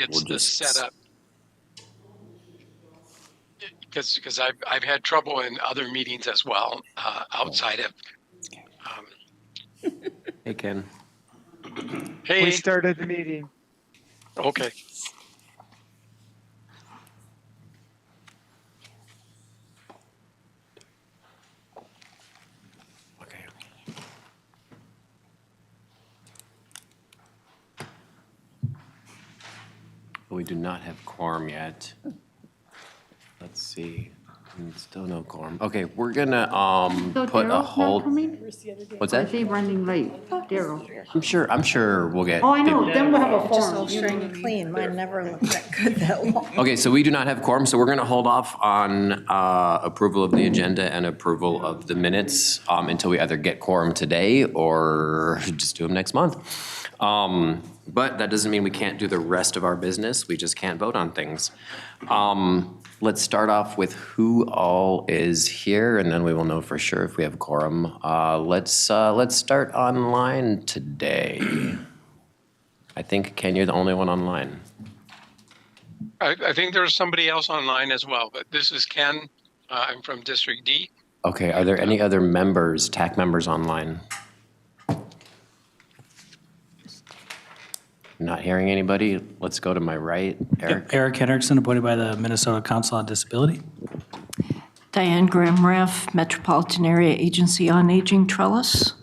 gets We'll this just set up. Because I've had trouble in other meetings as well, outside of. Hey, Ken. Hey. We started the meeting. Okay. Okay. We do not have quorum yet. Let's see. Still no quorum. Okay, we're gonna So put a Darrell's not hold. coming? What's Or that? is he running late? Darrell. I'm sure we'll get. Oh, I know, then we'll have a Just all forum. shiny clean. Mine never looked that good that long. Okay, so we do not have quorum, so we're gonna hold off on approval of the agenda and approval of the minutes until we either get quorum today or just do them next month. But that doesn't mean we can't do the rest of our business. We just can't vote on things. Let's start off with who all is here, and then we will know for sure if we have quorum. Let's start online today. I think, Ken, you're the only one online. I think there's somebody else online as well, but this is Ken. I'm from District D. Okay, are there any other members, TAAC members online? Not hearing anybody. Let's go to my right. Eric. Yep, Eric Henriksen, appointed by the Minnesota Council on Disability. Diane Graham-Raff, Metropolitan Area Agency on Aging Trellis.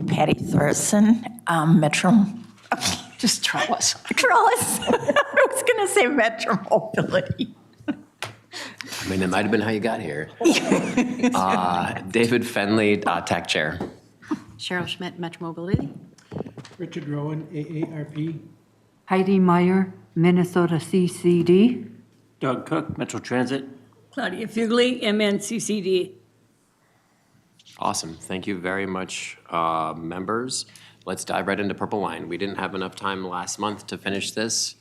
Patty Thorson, Just Trellis. Trellis. I was going to say Metro Mobility. I mean, that might have been how you got here. David Fenley, TAAC Chair. Cheryl Schmidt, Metro Mobility. Richard Rowan, AARP. Heidi Meyer, Minnesota CCD. Doug Cook, Metro Transit. Claudia Fugly, MNCCD. Awesome. Thank you very much, members. Let's dive right into Purple Line. We didn't have enough time last month to finish this,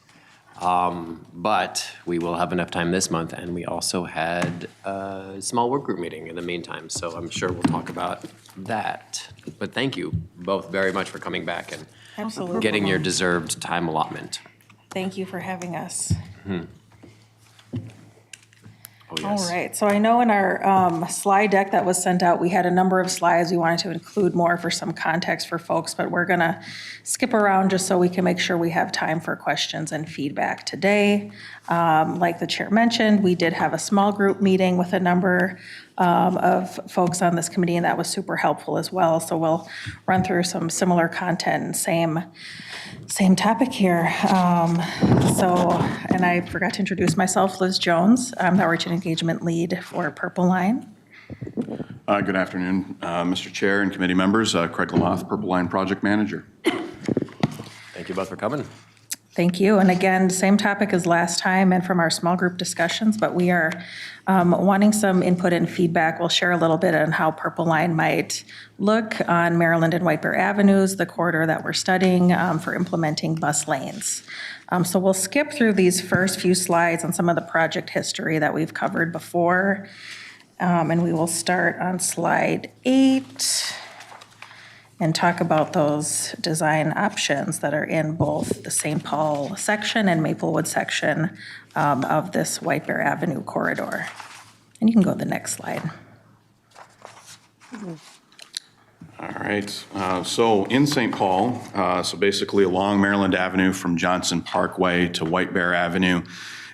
but we will have enough time this month. And we also had a small work group meeting in the meantime, so I'm sure we'll talk about that. But thank you both very much for coming back and Absolutely. getting your deserved time allotment. Thank you for having us. Oh, yes. All right, so I know in our slide deck that was sent out, we had a number of slides. We wanted to include more for some context for folks, but we're gonna skip around just so we can make sure we have time for questions and feedback today. Like the chair mentioned, we did have a small group meeting with a number of folks on this committee, and that was super helpful as well. So we'll run through some similar content and same topic here. And I forgot to introduce myself, Liz Jones. I'm the Outreach and Engagement Lead for Purple Line. Good afternoon, Mr. Chair and committee members. Craig Lamothe, Purple Line Project Manager. Thank you both for coming. Thank you. And again, same topic as last time and from our small group discussions, but we are wanting some input and feedback. We'll share a little bit on how Purple Line might look on Maryland and White Bear Avenues, the corridor that we're studying for implementing bus lanes. So we'll skip through these first few slides on some of the project history that we've covered before. And we will start on slide 8 and talk about those design options that are in both the St. Paul section and Maplewood section of this White Bear Avenue corridor. And you can go to the next slide. All right, so in St. Paul, so basically along Maryland Avenue from Johnson Parkway to White Bear Avenue,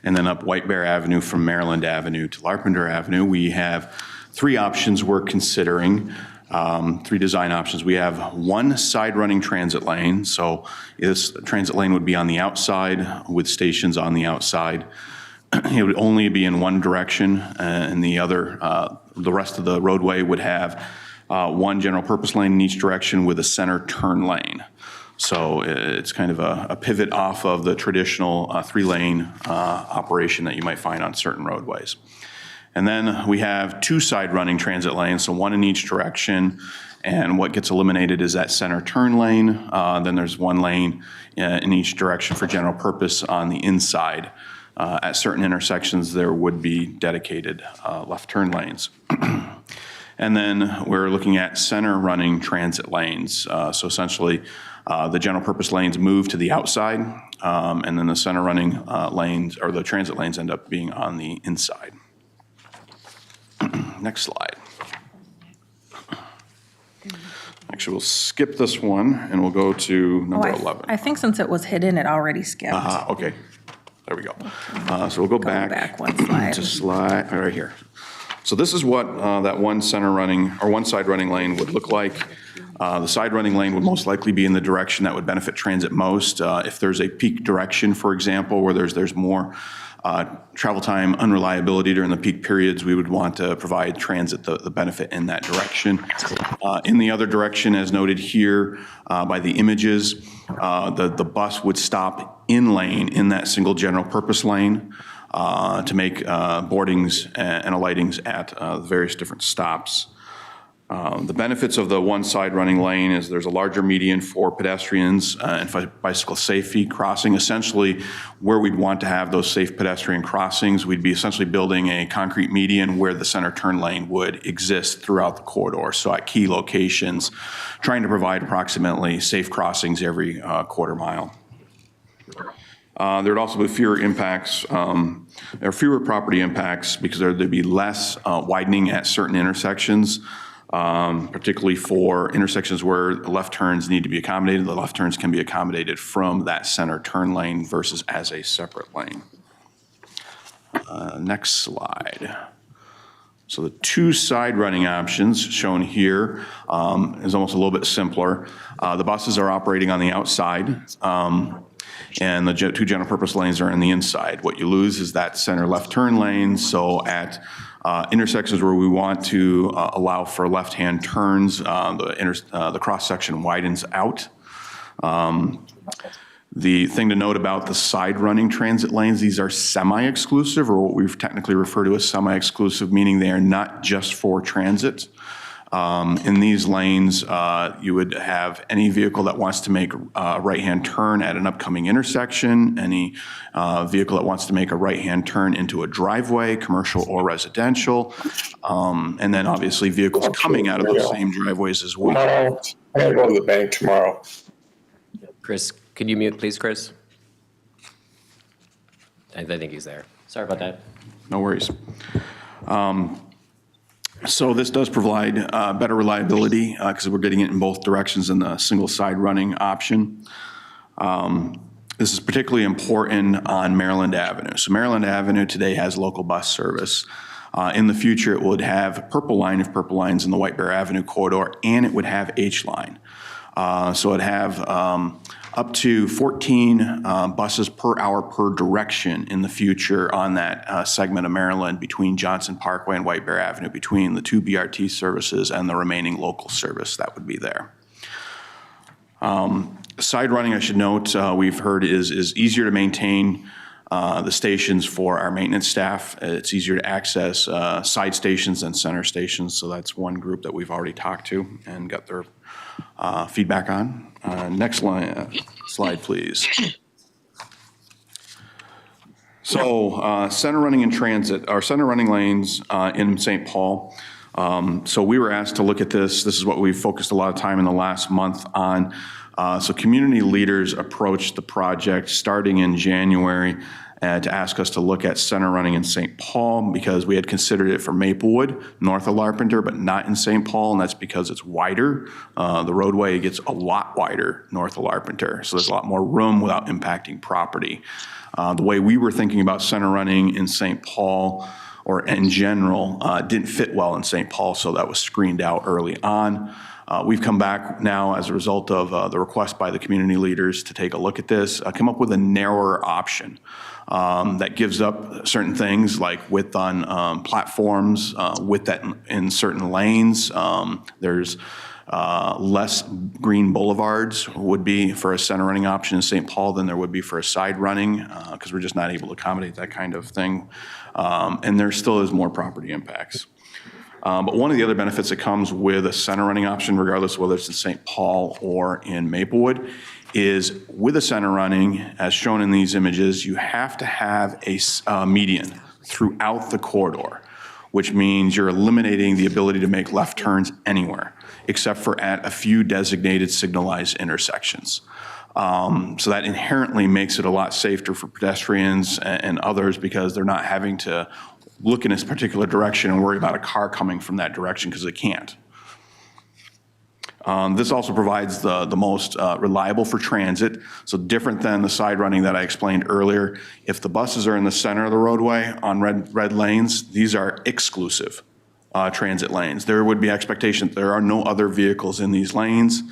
and then up White Bear Avenue from Maryland Avenue to Larpenteur Avenue, we have 3 options we're considering. 3 design options. We have one side-running transit lane. So this transit lane would be on the outside with stations on the outside. It would only be in one direction, and the rest of the roadway would have one general purpose lane in each direction with a center turn lane. So it's kind of a pivot off of the traditional 3-lane operation that you might find on certain roadways. And then we have 2 side-running transit lanes, so one in each direction. And what gets eliminated is that center turn lane. Then there's 1 lane in each direction for general purpose on the inside. At certain intersections, there would be dedicated left turn lanes. And then we're looking at center running transit lanes. So essentially, the general purpose lanes move to the outside, and then the center running lanes, or the transit lanes, end up being on the inside. Next slide. Actually, we'll skip this one and we'll go to number 11. I think since it was hidden, it already skipped. Okay, there we go. So we'll go back one slide. to slide, right here. So this is what that one center running, or one side running lane would look like. The side running lane would most likely be in the direction that would benefit transit most. If there's a peak direction, for example, where there's more travel time unreliability during the peak periods, we would want to provide transit the benefit in that direction. In the other direction, as noted here by the images, the bus would stop in lane in that single general purpose lane to make boardings and alightings at the various different stops. The benefits of the one side running lane is there's a larger median for pedestrians and for bicycle safety crossing. Essentially, where we'd want to have those safe pedestrian crossings, we'd be essentially building a concrete median where the center turn lane would exist throughout the corridor. So at key locations, trying to provide approximately safe crossings every quarter mile. There'd also be fewer impacts, or fewer property impacts, because there'd be less widening at certain intersections. Particularly for intersections where left turns need to be accommodated. The left turns can be accommodated from that center turn lane versus as a separate lane. Next slide. So the two side running options shown here is almost a little bit simpler. The buses are operating on the outside, and the two general purpose lanes are in the inside. What you lose is that center left turn lane. So at intersections where we want to allow for left-hand turns, the cross-section widens out. The thing to note about the side-running transit lanes, these are semi-exclusive, or what we've technically referred to as semi-exclusive, meaning they are not just for transit. In these lanes, you would have any vehicle that wants to make a right-hand turn at an upcoming intersection, any vehicle that wants to make a right-hand turn into a driveway, commercial or residential, and then obviously vehicles coming out of those same driveways as well. Tomorrow, I gotta go to the bank tomorrow. Chris, could you mute, please, Chris? I think he's there. Sorry about that. No worries. So this does provide better reliability because we're getting it in both directions in the single side running option. This is particularly important on Maryland Avenue. So Maryland Avenue today has local bus service. In the future, it would have Purple Line if Purple Line's in the White Bear Avenue corridor, and it would have H Line. So it'd have up to 14 buses per hour per direction in the future on that segment of Maryland between Johnson Parkway and White Bear Avenue, between the two BRT services and the remaining local service that would be there. Side running, I should note, we've heard is easier to maintain the stations for our maintenance staff. It's easier to access side stations than center stations, so that's one group that we've already talked to and got their feedback on. Next slide, please. So center running in transit, our center running lanes in St. Paul. So we were asked to look at this. This is what we've focused a lot of time in the last month on. So community leaders approached the project starting in January to ask us to look at center running in St. Paul because we had considered it for Maplewood, north of Larpenteur, but not in St. Paul, and that's because it's wider. The roadway gets a lot wider north of Larpenteur, so there's a lot more room without impacting property. The way we were thinking about center running in St. Paul, or in general, didn't fit well in St. Paul, so that was screened out early on. We've come back now as a result of the request by the community leaders to take a look at this, come up with a narrower option that gives up certain things like width on platforms, width in certain lanes. There's less green boulevards would be for a center running option in St. Paul than there would be for a side running because we're just not able to accommodate that kind of thing. And there still is more property impacts. But one of the other benefits that comes with a center running option, regardless of whether it's in St. Paul or in Maplewood, is with a center running, as shown in these images, you have to have a median throughout the corridor. which means you're eliminating the ability to make left turns anywhere, except for at a few designated signalized intersections. So that inherently makes it a lot safer for pedestrians and others because they're not having to look in this particular direction and worry about a car coming from that direction because they can't. This also provides the most reliable for transit. So different than the side running that I explained earlier, if the buses are in the center of the roadway on red lanes, these are exclusive transit lanes. There would be expectation that there are no other vehicles in these lanes.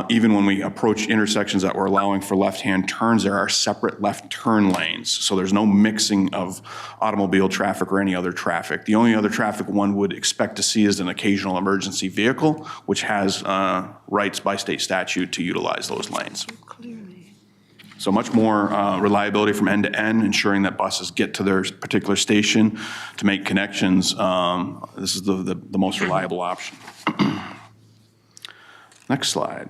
Even when we approach intersections that we're allowing for left-hand turns, there are separate left turn lanes. So there's no mixing of automobile traffic or any other traffic. The only other traffic one would expect to see is an occasional emergency vehicle, which has rights by state statute to utilize those lanes. So much more reliability from end to end, ensuring that buses get to their particular station to make connections. This is the most reliable option. Next slide.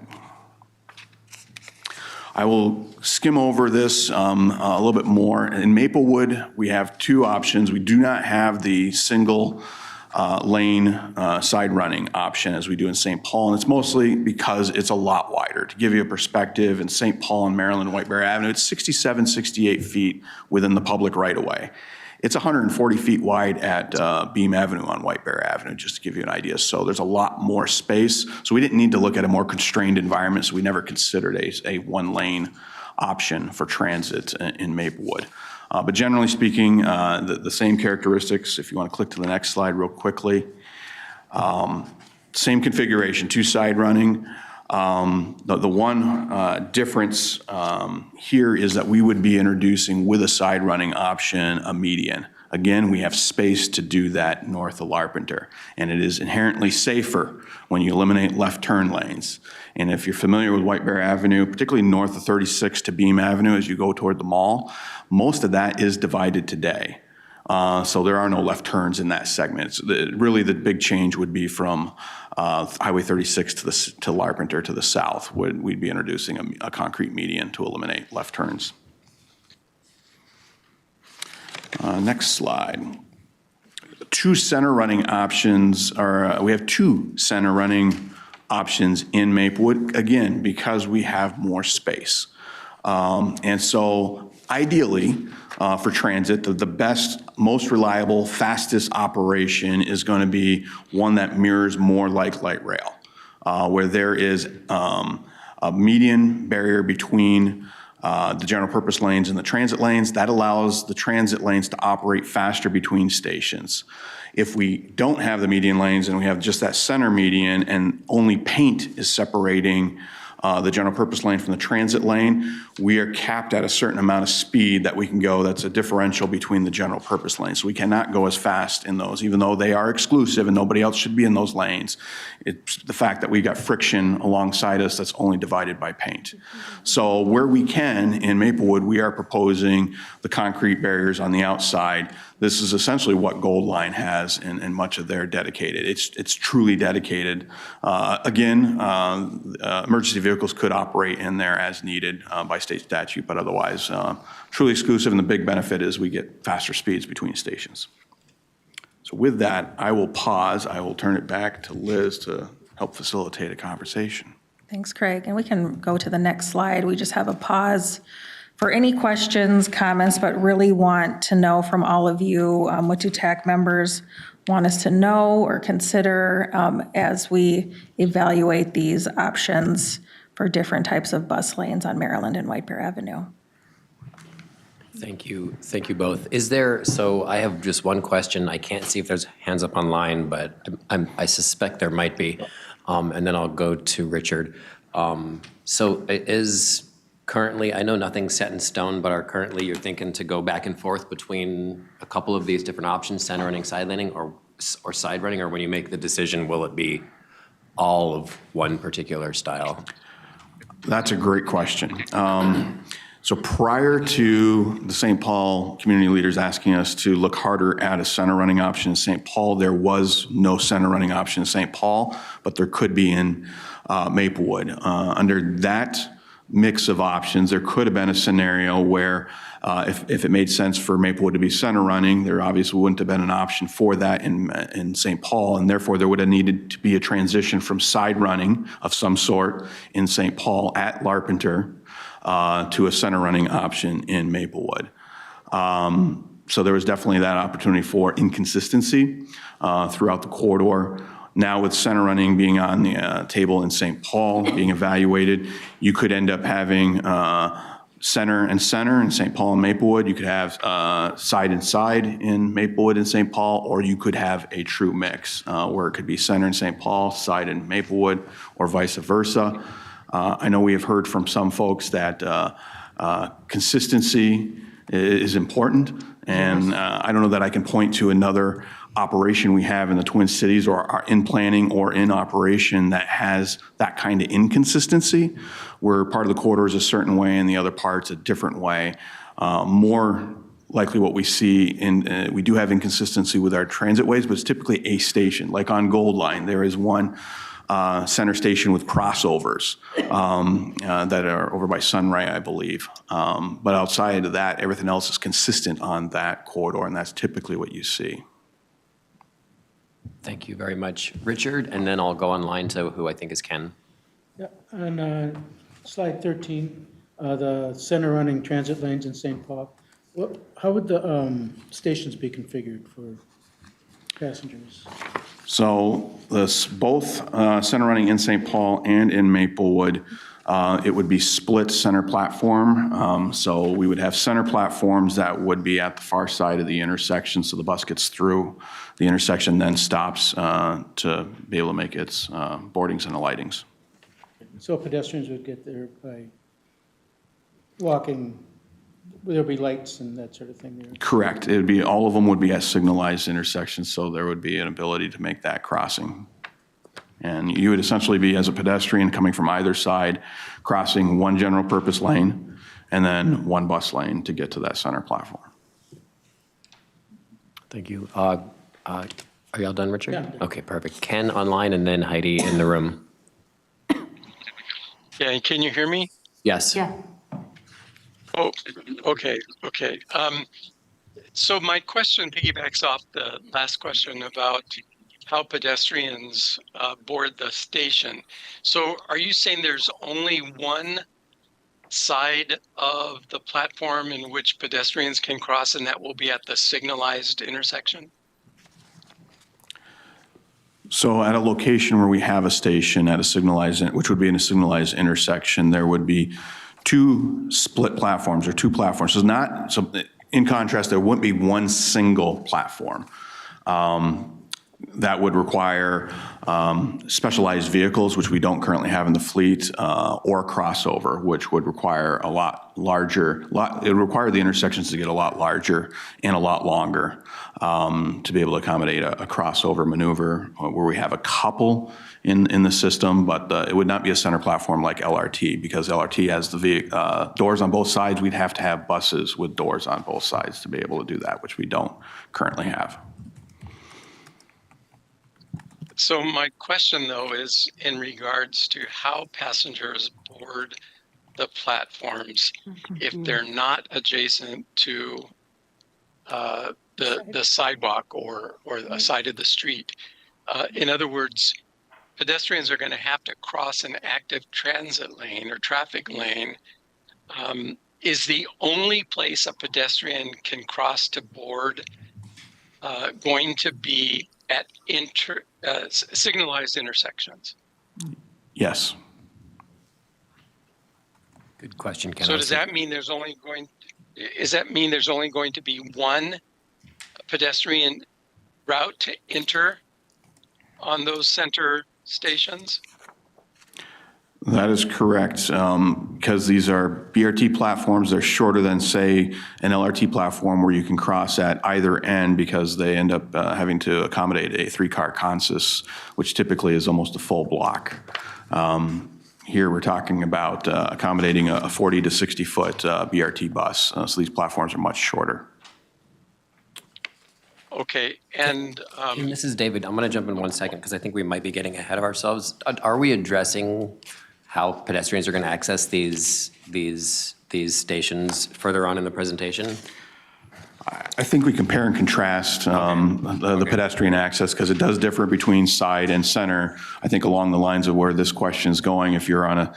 I will skim over this a little bit more. In Maplewood, we have two options. We do not have the single lane side running option as we do in St. Paul, and it's mostly because it's a lot wider. To give you a perspective, in St. Paul and Maryland, White Bear Avenue, it's 67, 68 feet within the public right-of-way. It's 140 feet wide at Beam Avenue on White Bear Avenue, just to give you an idea. So there's a lot more space. So we didn't need to look at a more constrained environment, so we never considered a one-lane option for transit in Maplewood. But generally speaking, the same characteristics. If you want to click to the next slide real quickly. Same configuration, two side running. The one difference here is that we would be introducing with a side running option a median. Again, we have space to do that north of Larpenteur, and it is inherently safer when you eliminate left turn lanes. And if you're familiar with White Bear Avenue, particularly north of 36 to Beam Avenue as you go toward the mall, most of that is divided today. So there are no left turns in that segment. Really the big change would be from Highway 36 to Larpenteur to the south. We'd be introducing a concrete median to eliminate left turns. Next slide. Two center running options we have two center running options in Maplewood, again, because we have more space. And so ideally, for transit, the best, most reliable, fastest operation is going to be one that mirrors more like light rail, where there is a median barrier between the general purpose lanes and the transit lanes. That allows the transit lanes to operate faster between stations. If we don't have the median lanes and we have just that center median and only paint is separating the general purpose lane from the transit lane, we are capped at a certain amount of speed that we can go. That's a differential between the general purpose lanes. So we cannot go as fast in those, even though they are exclusive and nobody else should be in those lanes. It's the fact that we got friction alongside us that's only divided by paint. So where we can in Maplewood, we are proposing the concrete barriers on the outside. This is essentially what Gold Line has in much of their dedicated. It's truly dedicated. Again, emergency vehicles could operate in there as needed by state statute, but otherwise truly exclusive, and the big benefit is we get faster speeds between stations. So with that, I will pause. I will turn it back to Liz to help facilitate a conversation. Thanks, Craig. And we can go to the next slide. We just have a pause for any questions, comments, but really want to know from all of you, what do TAAC members want us to know or consider as we evaluate these options for different types of bus lanes on Maryland and White Bear Avenue. Thank you both. Is there, so I have just one question. I can't see if there's hands up online, but I suspect there might be. And then I'll go to Richard. So is currently, I know nothing's set in stone, but currently you're thinking to go back and forth between a couple of these different options, center running, side laning, or side running, or when you make the decision, will it be all of one particular style? That's a great question. So prior to the St. Paul community leaders asking us to look harder at a center running option in St. Paul, there was no center running option in St. Paul, but there could be in Maplewood. Under that mix of options. There could have been a scenario where if it made sense for Maplewood to be center running, there obviously wouldn't have been an option for that in St. Paul, and therefore there would have needed to be a transition from side running of some sort in St. Paul at Larpenteur to a center running option in Maplewood. So there was definitely that opportunity for inconsistency throughout the corridor. Now with center running being on the table in St. Paul, being evaluated, you could end up having center in St. Paul and Maplewood. You could have side and side in Maplewood and St. Paul, or you could have a true mix where it could be center in St. Paul, side in Maplewood, or vice versa. I know we have heard from some folks that consistency is important, and I don't know that I can point to another operation we have in the Twin Cities or are in planning or in operation that has that kind of inconsistency, where part of the corridor is a certain way and the other part's a different way. More likely what we see in, we do have inconsistency with our transit ways, but it's typically a station. Like on Gold Line, there is one center station with crossovers that are over by Sunray, I believe. But outside of that, everything else is consistent on that corridor, and that's typically what you see. Thank you very much, Richard, and then I'll go online to who I think is Ken. Yeah, on slide 13, the center running transit lanes in St. Paul, how would the stations be configured for passengers? So both center running in St. Paul and in Maplewood, it would be split center platform. So we would have center platforms that would be at the far side of the intersection, so the bus gets through the intersection, then stops to be able to make its boardings and alightings. So pedestrians would get there by walking, there'll be lights and that sort of thing there? Correct. It would be, all of them would be at signalized intersections, so there would be an ability to make that crossing. And you would essentially be, as a pedestrian coming from either side, crossing one general purpose lane and then one bus lane to get to that center platform. Thank you. Are y'all done, Richard? Yeah. Okay, perfect. Ken online and then Heidi in the room. Yeah, and can you hear me? Yes. Yeah. Oh, okay. So my question piggybacks off the last question about how pedestrians board the station. So are you saying there's only one side of the platform in which pedestrians can cross, and that will be at the signalized intersection? So at a location where we have a station at a signalized, which would be in a signalized intersection, there would be two split platforms or two platforms. So not, so in contrast, there wouldn't be one single platform. That would require specialized vehicles, which we don't currently have in the fleet, or crossover, which would require a lot larger, it would require the intersections to get a lot larger and a lot longer to be able to accommodate a crossover maneuver, where we have a couple in the system, but it would not be a center platform like LRT, because LRT has the doors on both sides. We'd have to have buses with doors on both sides to be able to do that, which we don't currently have. So my question, though, is in regards to how passengers board the platforms if they're not adjacent to the sidewalk or the side of the street. In other words, pedestrians are going to have to cross an active transit lane or traffic lane. Is the only place a pedestrian can cross to board going to be at signalized intersections? Yes. Good question, Ken. So does that mean there's only going to be one pedestrian route to enter on those center stations? That is correct, because these are BRT platforms. They're shorter than, say, an LRT platform where you can cross at either end, because they end up having to accommodate a three-car consus, which typically is almost a full block. Here we're talking about accommodating a 40 to 60-foot BRT bus, so these platforms are much shorter. Okay, and This is David. I'm going to jump in 1 second because I think we might be getting ahead of ourselves. Are we addressing how pedestrians are going to access these stations further on in the presentation? I think we compare and contrast the pedestrian access because it does differ between side and center. I think along the lines of where this question is going, if you're on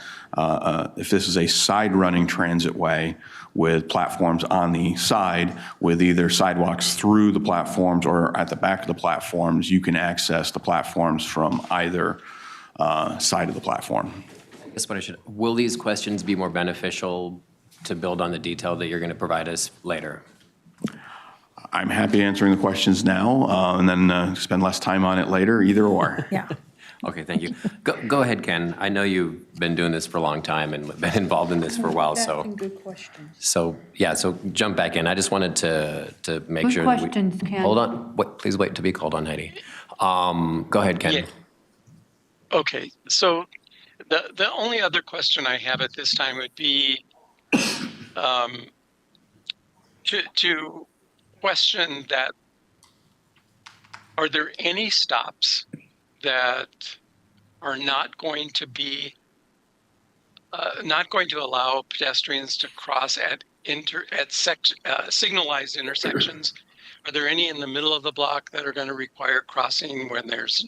if this is a side running transit way with platforms on the side with either sidewalks through the platforms or at the back of the platforms, you can access the platforms from either side of the platform. That's what will these questions be more beneficial to build on the detail that you're going to provide us later? I'm happy answering the questions now and then spend less time on it later, either or. Yeah. Okay, thank you. Go ahead, Ken. I know you've been doing this for a long time and been involved in this for a while, so. Good questions. So, yeah, so jump back in. I just wanted to make Good sure that we. questions, Ken. Hold on, please wait to be called on, Heidi. Go ahead, Ken. Yeah. Okay, so the only other question I have at this time would be to question that, are there any stops that are not going to be not going to allow pedestrians to cross at signalized intersections? Are there any in the middle of the block that are going to require crossing when there's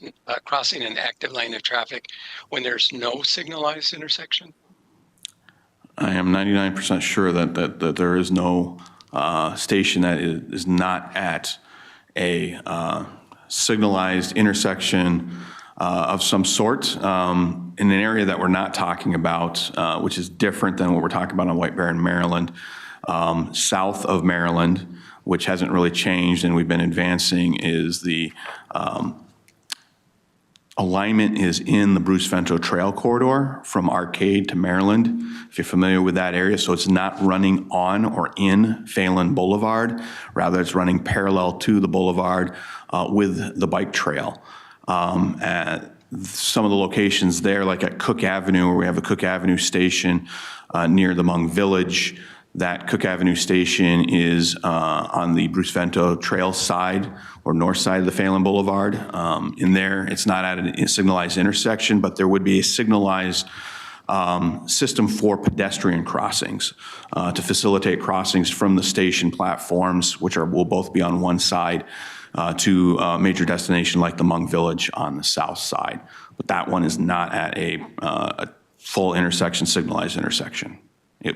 crossing an active lane of traffic when there's no signalized intersection? I am 99% sure that there is no station that is not at a signalized intersection of some sort in an area that we're not talking about, which is different than what we're talking about on White Bear in Maryland. South of Maryland, which hasn't really changed and we've been advancing, is the alignment is in the Bruce Vento Trail corridor from Arcade to Maryland, if you're familiar with that area. So it's not running on or in Phelan Boulevard. Rather, it's running parallel to the boulevard with the bike trail. At some of the locations there, like at Cook Avenue, where we have a Cook Avenue station near the Hmong Village, that Cook Avenue station is on the Bruce Vento Trail side or north side of the Phelan Boulevard. In there, it's not at a signalized intersection, but there would be a signalized system for pedestrian crossings to facilitate crossings from the station platforms, which will both be on one side, to a major destination like the Hmong Village on the south side. But that one is not at a full intersection, signalized intersection.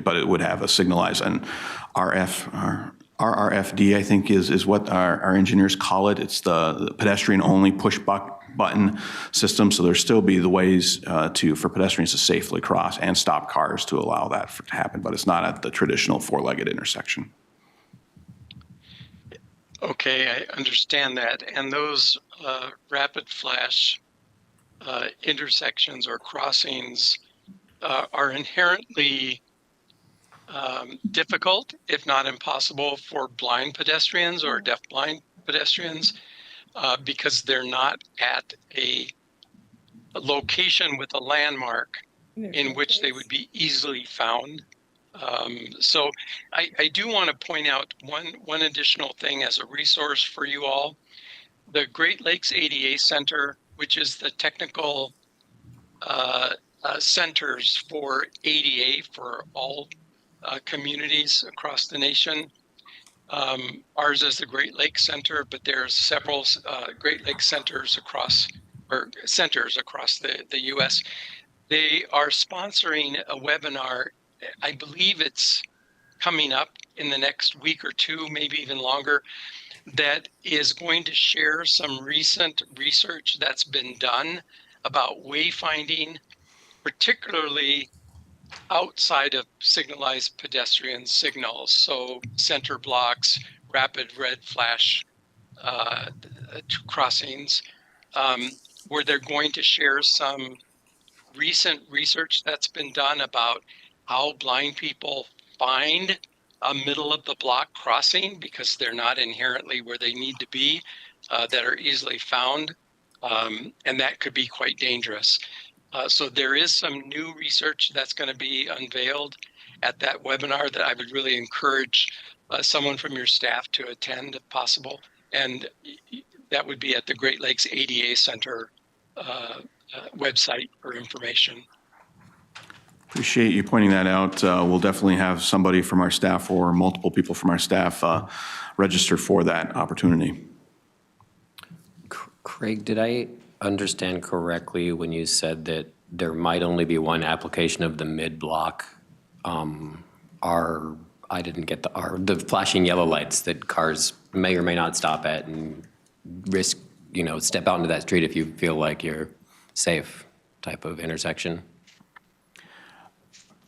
But it would have a signalized, and RRFD, I think, is what our engineers call it. It's the pedestrian-only push-button system, so there'll still be the ways for pedestrians to safely cross and stop cars to allow that to happen, but it's not at the traditional four-legged intersection. Okay, I understand that. And those rapid flash intersections or crossings are inherently difficult, if not impossible, for blind pedestrians or deaf-blind pedestrians because they're not at a location with a landmark in which they would be easily found. So I do want to point out one additional thing as a resource for you all. The Great Lakes ADA Center, which is the technical centers for ADA for all communities across the nation. Ours is the Great Lakes Center, but there's several Great Lakes centers across the U.S. They are sponsoring a webinar. I believe it's coming up in the next week or two, maybe even longer, that is going to share some recent research that's been done about wayfinding, particularly outside of signalized pedestrian signals, so center blocks, rapid red flash crossings, where they're going to share some recent research that's been done about how blind people find a middle of the block crossing because they're not inherently where they need to be, that are easily found, and that could be quite dangerous. So there is some new research that's going to be unveiled at that webinar that I would really encourage someone from your staff to attend if possible. And that would be at the Great Lakes ADA Center website for information. Appreciate you pointing that out. We'll definitely have somebody from our staff or multiple people from our staff register for that opportunity. Craig, did I understand correctly when you said that there might only be one application of the mid-block? I didn't get the flashing yellow lights that cars may or may not stop at and risk, step out into that street if you feel like you're safe type of intersection?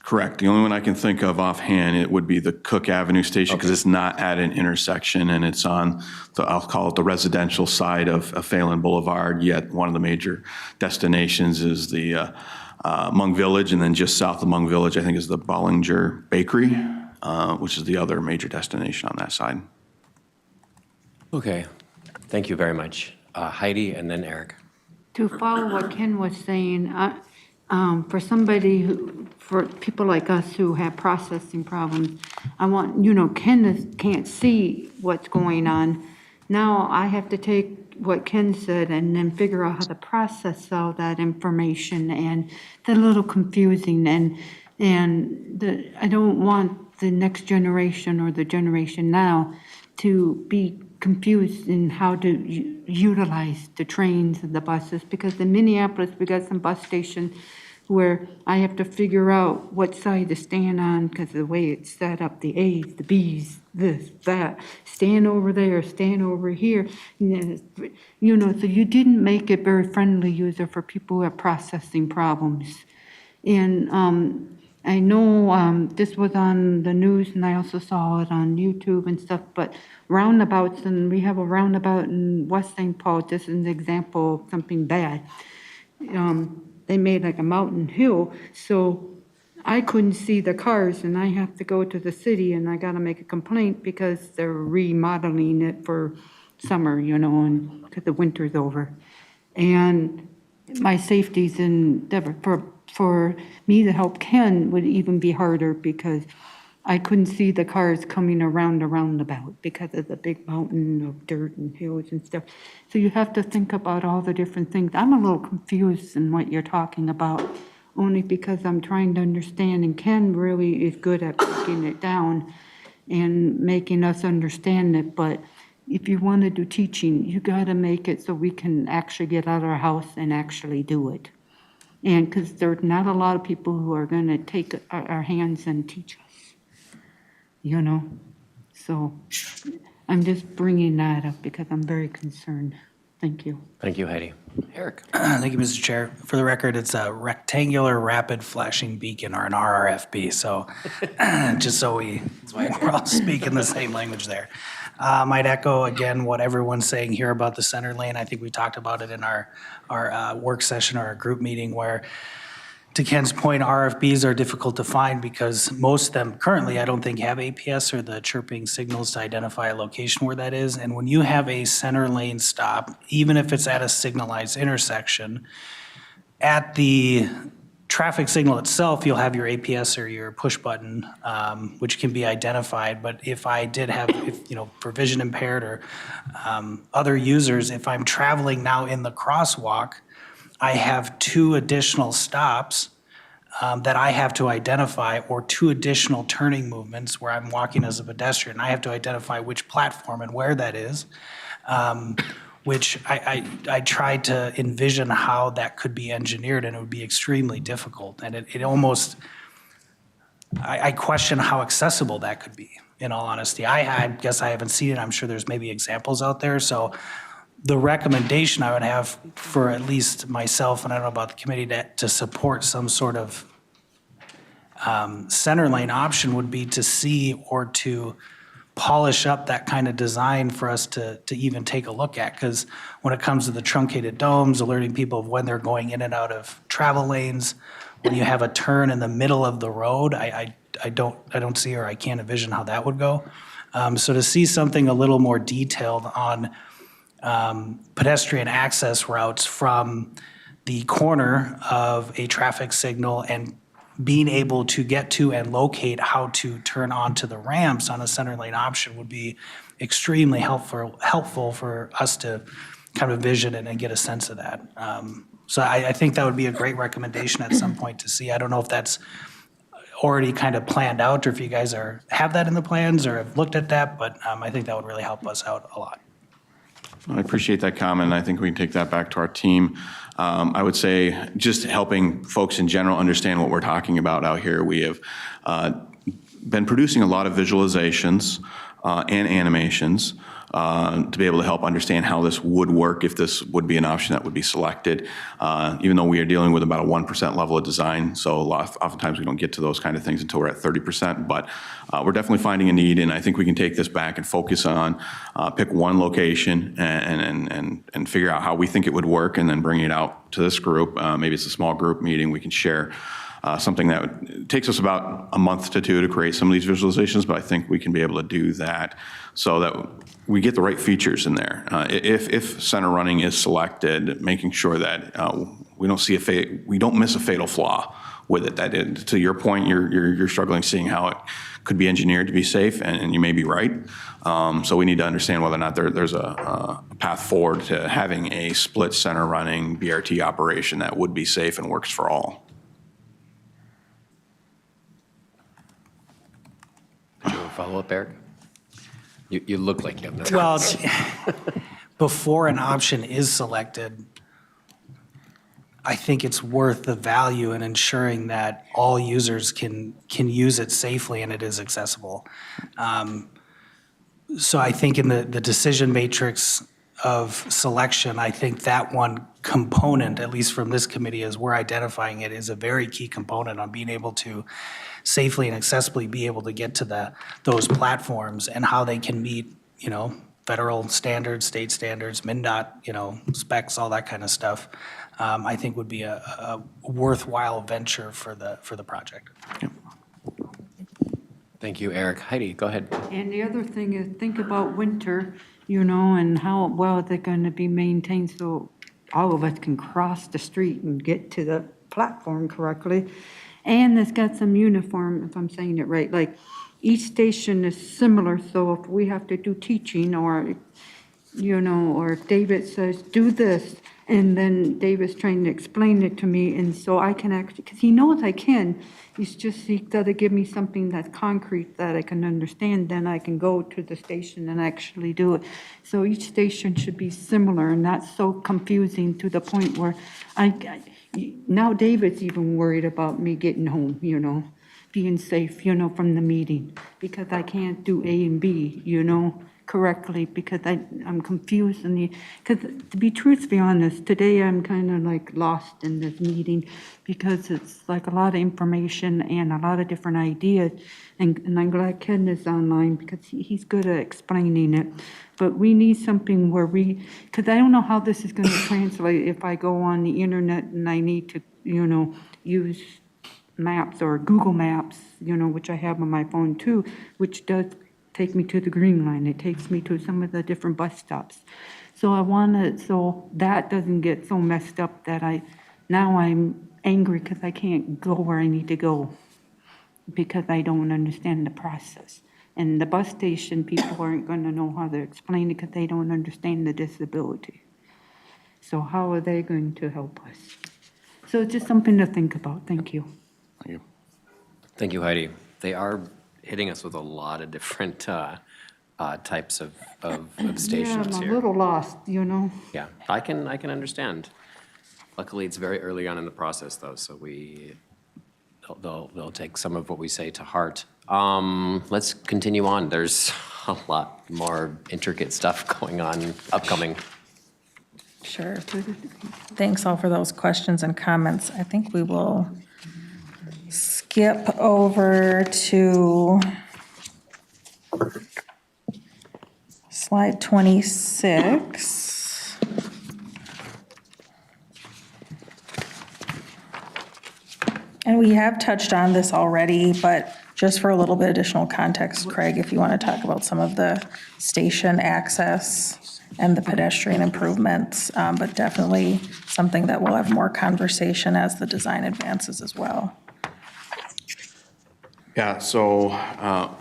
Correct. The only one I can think of offhand, it would be the Cook Avenue station because it's not at an intersection and it's on I'll call it the residential side of Phelan Boulevard, yet one of the major destinations is the Hmong Village, and then just south of Hmong Village, I think, is the Bollinger Bakery, which is the other major destination on that side. Okay. Thank you very much. Heidi and then Eric. To follow what Ken was saying, for people like us who have processing problems, I want, Ken can't see what's going on. Now I have to take what Ken said and then figure out how to process all that information, and it's a little confusing, and I don't want the next generation or the generation now to be confused in how to utilize the trains and the buses, because in Minneapolis, we got some bus stations where I have to figure out what side to stand on because of the way it's set up, the A's, the B's, this, that, stand over there, stand over here. So you didn't make it very friendly user for people who have processing problems. And I know this was on the news, and I also saw it on YouTube and stuff, but roundabouts, and we have a roundabout in West St. Paul, this is an example of something bad. They made like a mountain hill, so I couldn't see the cars, and I have to go to the city, and I gotta make a complaint because they're remodeling it for summer, and because the winter's over. And my safety's in Denver. For me to help Ken would even be harder because I couldn't see the cars coming around the roundabout because of the big mountain of dirt and hills and stuff. So you have to think about all the different things. I'm a little confused in what you're talking about, only because I'm trying to understand, and Ken really is good at breaking it down and making us understand it. But if you want to do teaching, you got to make it so we can actually get out of our house and actually do it. And because there's not a lot of people who are going to take our hands and teach us. So I'm just bringing that up because I'm very concerned. Thank you. Thank you, Heidi. Eric. Thank you, Mr. Chair. For the record, it's a rectangular rapid flashing beacon, or an RRFB. So just so we're all speaking the same language there. I'd echo again what everyone's saying here about the center lane. I think we talked about it in our work session or our group meeting where, to Ken's point, RFBs are difficult to find because most of them currently I don't think have APS or the chirping signals to identify a location where that is. And when you have a center lane stop, even if it's at a signalized intersection, at the traffic signal itself, you'll have your APS or your push button, which can be identified. But if I did have, for vision impaired or other users, if I'm traveling now in the crosswalk, I have 2 additional stops that I have to identify, or 2 additional turning movements where I'm walking as a pedestrian. I have to identify which platform and where that is, which I tried to envision how that could be engineered, and it would be extremely difficult. And it almost, I question how accessible that could be, in all honesty. I guess I haven't seen it. I'm sure there's maybe examples out there. So the recommendation I would have for at least myself, and I don't know about the committee, to support some sort of center lane option would be to see or to polish up that kind of design for us to even take a look at. Because when it comes to the truncated domes, alerting people of when they're going in and out of travel lanes, when you have a turn in the middle of the road, I don't see, or I can't envision how that would go. So to see something a little more detailed on pedestrian access routes from the corner of a traffic signal and being able to get to and locate how to turn onto the ramps on a center lane option would be extremely helpful for us to kind of envision it and get a sense of that. So I think that would be a great recommendation at some point to see. I don't know if that's already kind of planned out, or if you guys have that in the plans or have looked at that, but I think that would really help us out a lot. I appreciate that comment. I think we can take that back to our team. I would say just helping folks in general understand what we're talking about out here. We have been producing a lot of visualizations and animations to be able to help understand how this would work if this would be an option that would be selected, even though we are dealing with about a 1% level of design. So oftentimes we don't get to those kind of things until we're at 30%, but we're definitely finding a need, and I think we can take this back and focus on, pick one location and figure out how we think it would work, and then bring it out to this group. Maybe it's a small group meeting, we can share something that takes us about a month to 2 to create some of these visualizations, but I think we can be able to do that so that we get the right features in there. If center running is selected, making sure that we don't miss a fatal flaw with it. That to your point, you're struggling seeing how it could be engineered to be safe, and you may be right. So we need to understand whether or not there's a path forward to having a split center running BRT operation that would be safe and works for all. Did you have a follow-up, Eric? You look like you have no Well, thoughts. before an option is selected, I think it's worth the value in ensuring that all users can use it safely and it is accessible. So I think in the decision matrix of selection, I think that one component, at least from this committee as we're identifying it, is a very key component on being able to safely and accessibly be able to get to those platforms, and how they can meet, federal standards, state standards, MnDOT, specs, all that kind of stuff. I think would be a worthwhile venture for the project. Yep. Thank you, Eric. Heidi, go ahead. And the other thing is, think about winter, and how well they're going to be maintained so all of us can cross the street and get to the platform correctly. And it's got some uniform, if I'm saying it right, like each station is similar, so if we have to do teaching or, or if David says, do this, and then David's trying to explain it to me, and so I can actually, because he knows I can, he's just, he got to give me something that's concrete that I can understand, then I can go to the station and actually do it. So each station should be similar, and that's so confusing to the point where now David's even worried about me getting home, being safe, from the meeting, because I can't do A and B, correctly, because I'm confused. Because to be truthfully honest, today I'm kind of like lost in this meeting, because it's like a lot of information and a lot of different ideas. And I'm glad Ken is online, because he's good at explaining it. But we need something where because I don't know how this is going to translate if I go on the internet and I need to, use maps or Google Maps, which I have on my phone too, which does take me to the Green Line. It takes me to some of the different bus stops. So I want to, so that doesn't get so messed up that now I'm angry because I can't go where I need to go because I don't understand the process. And the bus station people aren't going to know how to explain it because they don't understand the disability. So how are they going to help us? So it's just something to think about. Thank you. Thank you. Thank you, Heidi. They are hitting us with a lot of different types of stations Yeah, I'm a here. little lost, Yeah, I can understand. Luckily, it's very early on in the process, though, so they'll take some of what we say to heart. Let's continue on. There's a lot more intricate stuff going on, upcoming. Sure. Thanks all for those questions and comments. I think we will skip over to slide 26. And we have touched on this already, but just for a little bit additional context, Craig, if you want to talk about some of the station access and the pedestrian improvements, but definitely something that we'll have more conversation as the design advances as well. Yeah, so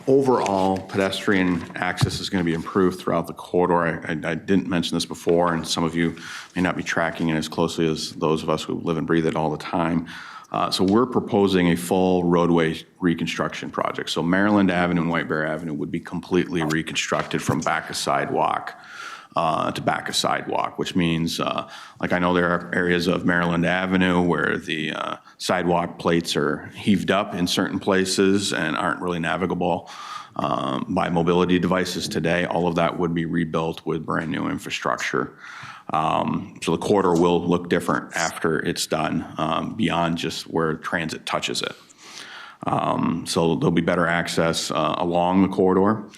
overall, pedestrian access is going to be improved throughout the corridor. I didn't mention this before, and some of you may not be tracking it as closely as those of us who live and breathe it all the time. So we're proposing a full roadway reconstruction project. So Maryland Avenue and White Bear Avenue would be completely reconstructed from back of sidewalk to back of sidewalk, which means, like I know there are areas of Maryland Avenue where the sidewalk plates are heaved up in certain places and aren't really navigable by mobility devices today. All of that would be rebuilt with brand new infrastructure. So the corridor will look different after it's done, beyond just where transit touches it. So there'll be better access along the corridor.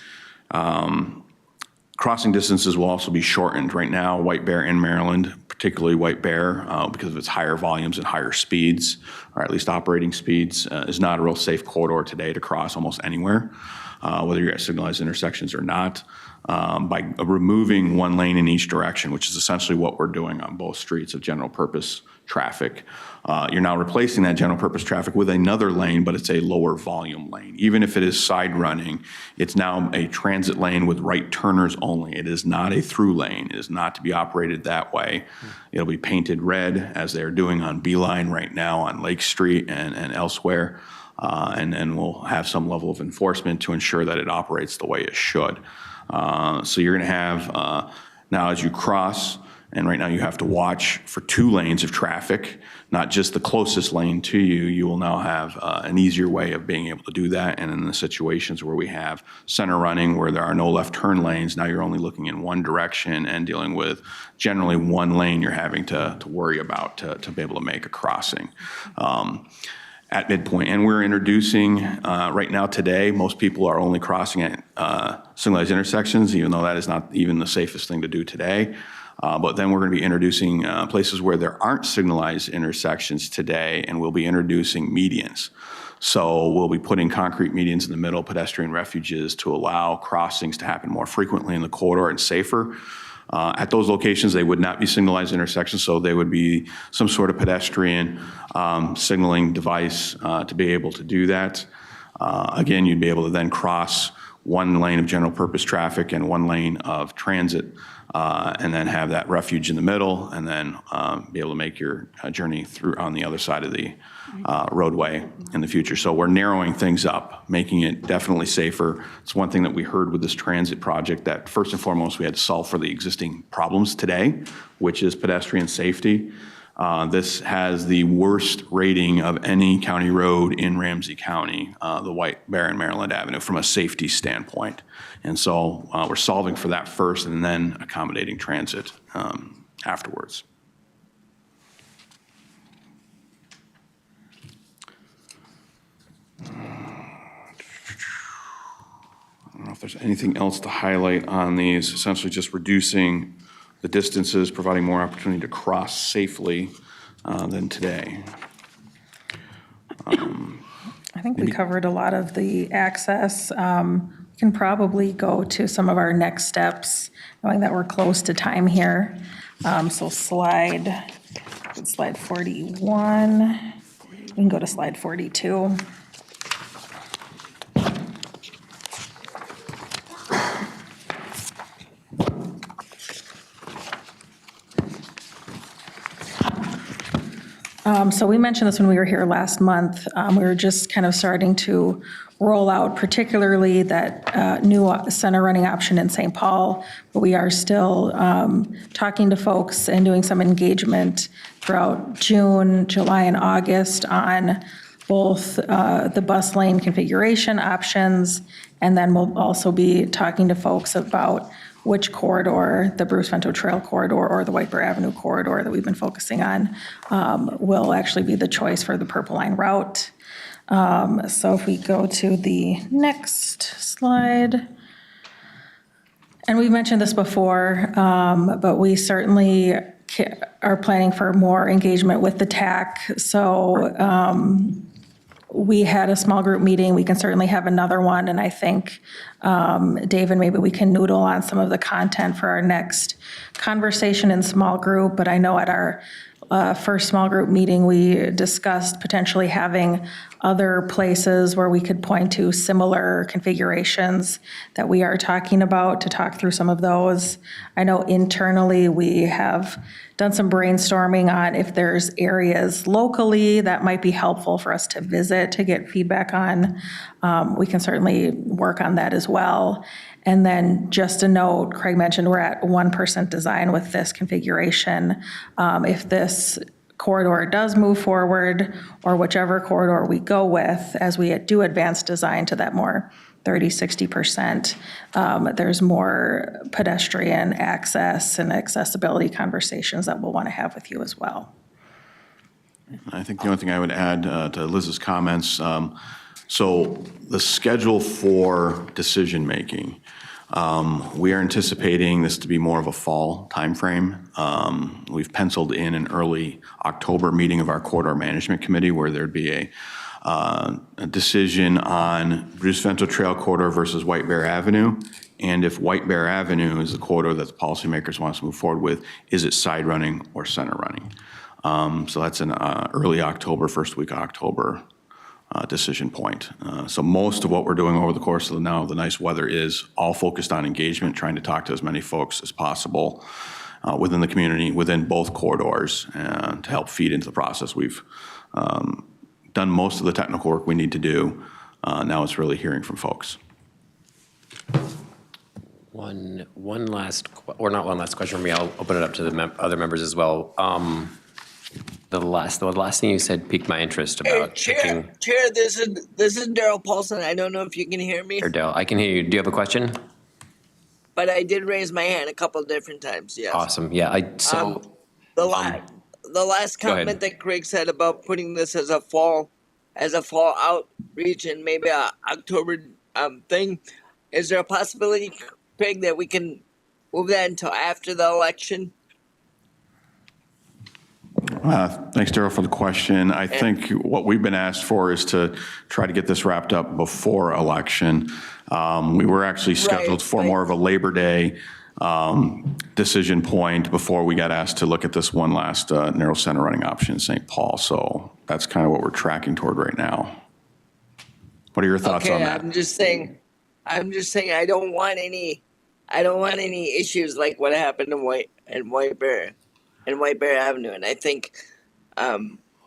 Crossing distances will also be shortened. Right now, White Bear in Maryland, particularly White Bear, because of its higher volumes and higher speeds, or at least operating speeds, is not a real safe corridor today to cross almost anywhere, whether you're at signalized intersections or not. By removing one lane in each direction, which is essentially what we're doing on both streets of general purpose traffic. You're now replacing that general purpose traffic with another lane, but it's a lower volume lane. Even if it is side running, it's now a transit lane with right turners only. It is not a through lane. It is not to be operated that way. It'll be painted red, as they're doing on Beeline right now on Lake Street and elsewhere. And we'll have some level of enforcement to ensure that it operates the way it should. So you're going to have, now as you cross, and right now you have to watch for 2 lanes of traffic, not just the closest lane to you. You will now have an easier way of being able to do that. And in the situations where we have center running, where there are no left turn lanes, now you're only looking in one direction and dealing with generally one lane you're having to worry about to be able to make a crossing. At midpoint. And we're introducing, right now today, most people are only crossing at signalized intersections, even though that is not even the safest thing to do today. But then we're going to be introducing places where there aren't signalized intersections today, and we'll be introducing medians. So we'll be putting concrete medians in the middle, pedestrian refuges, to allow crossings to happen more frequently in the corridor and safer. At those locations, they would not be signalized intersections, so they would be some sort of pedestrian signaling device to be able to do that. Again, you'd be able to then cross one lane of general purpose traffic and one lane of transit, and then have that refuge in the middle, and then be able to make your journey through on the other side of the roadway in the future. So we're narrowing things up, making it definitely safer. It's one thing that we heard with this transit project, that first and foremost, we had to solve for the existing problems today, which is pedestrian safety. This has the worst rating of any county road in Ramsey County, the White Bear and Maryland Avenue, from a safety standpoint. And so we're solving for that first and then accommodating transit afterwards. I don't know if there's anything else to highlight on these. Essentially just reducing the distances, providing more opportunity to cross safely than today. I think we covered a lot of the access. We can probably go to some of our next steps, knowing that we're close to time here. So slide 41. We can go to slide 42. So we mentioned this when we were here last month. We were just kind of starting to roll out particularly that new center running option in St. Paul, but we are still talking to folks and doing some engagement throughout June, July, and August on both the bus lane configuration options, and then we'll also be talking to folks about which corridor, the Bruce Vento Trail corridor or the White Bear Avenue corridor that we've been focusing on, will actually be the choice for the Purple Line route. So if we go to the next slide. And we've mentioned this before, but we certainly are planning for more engagement with the TAAC. So we had a small group meeting. We can certainly have another one. And I think, Dave, and maybe we can noodle on some of the content for our next conversation in small group. But I know at our first small group meeting, we discussed potentially having other places where we could point to similar configurations that we are talking about to talk through some of those. I know internally we have done some brainstorming on if there's areas locally that might be helpful for us to visit to get feedback on. We can certainly work on that as well. And then just a note, Craig mentioned we're at 1% design with this configuration. If this corridor does move forward, or whichever corridor we go with, as we do advanced design to that more 30-60%, there's more pedestrian access and accessibility conversations that we'll want to have with you as well. I think the only thing I would add to Liz's comments, so the schedule for decision-making, we are anticipating this to be more of a fall timeframe. We've penciled in an early October meeting of our corridor management committee where there'd be a decision on Bruce Vento Trail corridor versus White Bear Avenue. And if White Bear Avenue is the corridor that the policymakers want us to move forward with, is it side running or center running? So that's an early October, first week of October decision point. So most of what we're doing over the course of the nice weather is all focused on engagement, trying to talk to as many folks as possible within the community, within both corridors, to help feed into the process. We've done most of the technical work we need to do. Now it's really hearing from folks. One last, or not one last question from me. I'll open it up to the other members as well. The last thing you said piqued my interest about Chair, this is Darrell Paulsen. I don't know if you can hear me. Darrell, I can hear you. Do you have a question? But I did raise my hand a couple of different times, yes. Awesome. Yeah. The last comment that Craig said about putting this as a fall outreach and maybe a October thing, is there a possibility, Craig, that we can move that until after the election? Thanks, Darrell, for the question. I think what we've been asked for is to try to get this wrapped up before election. We were actually scheduled for more of a Labor Day decision point before we got asked to look at this one last narrow center running option in St. Paul. So that's kind of what we're tracking toward right now. What are your thoughts on that? I'm just saying I don't want any issues like what happened in White Bear Avenue. And I think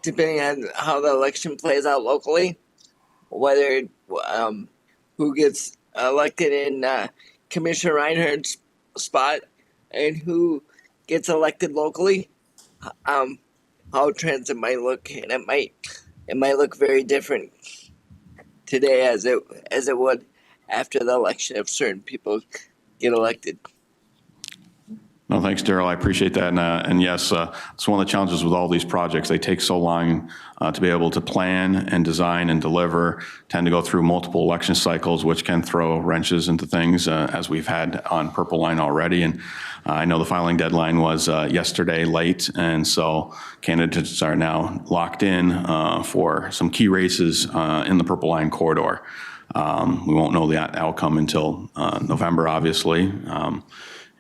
depending on how the election plays out locally, whether who gets elected in Commissioner Reinhardt's spot and who gets elected locally, how transit might look, and it might look very different today as it would after the election if certain people get elected. No, thanks, Darrell. I appreciate that. And yes, it's one of the challenges with all these projects. They take so long to be able to plan and design and deliver, tend to go through multiple election cycles, which can throw wrenches into things, as we've had on Purple Line already. And I know the filing deadline was yesterday late, and so candidates are now locked in for some key races in the Purple Line corridor. We won't know the outcome until November, obviously.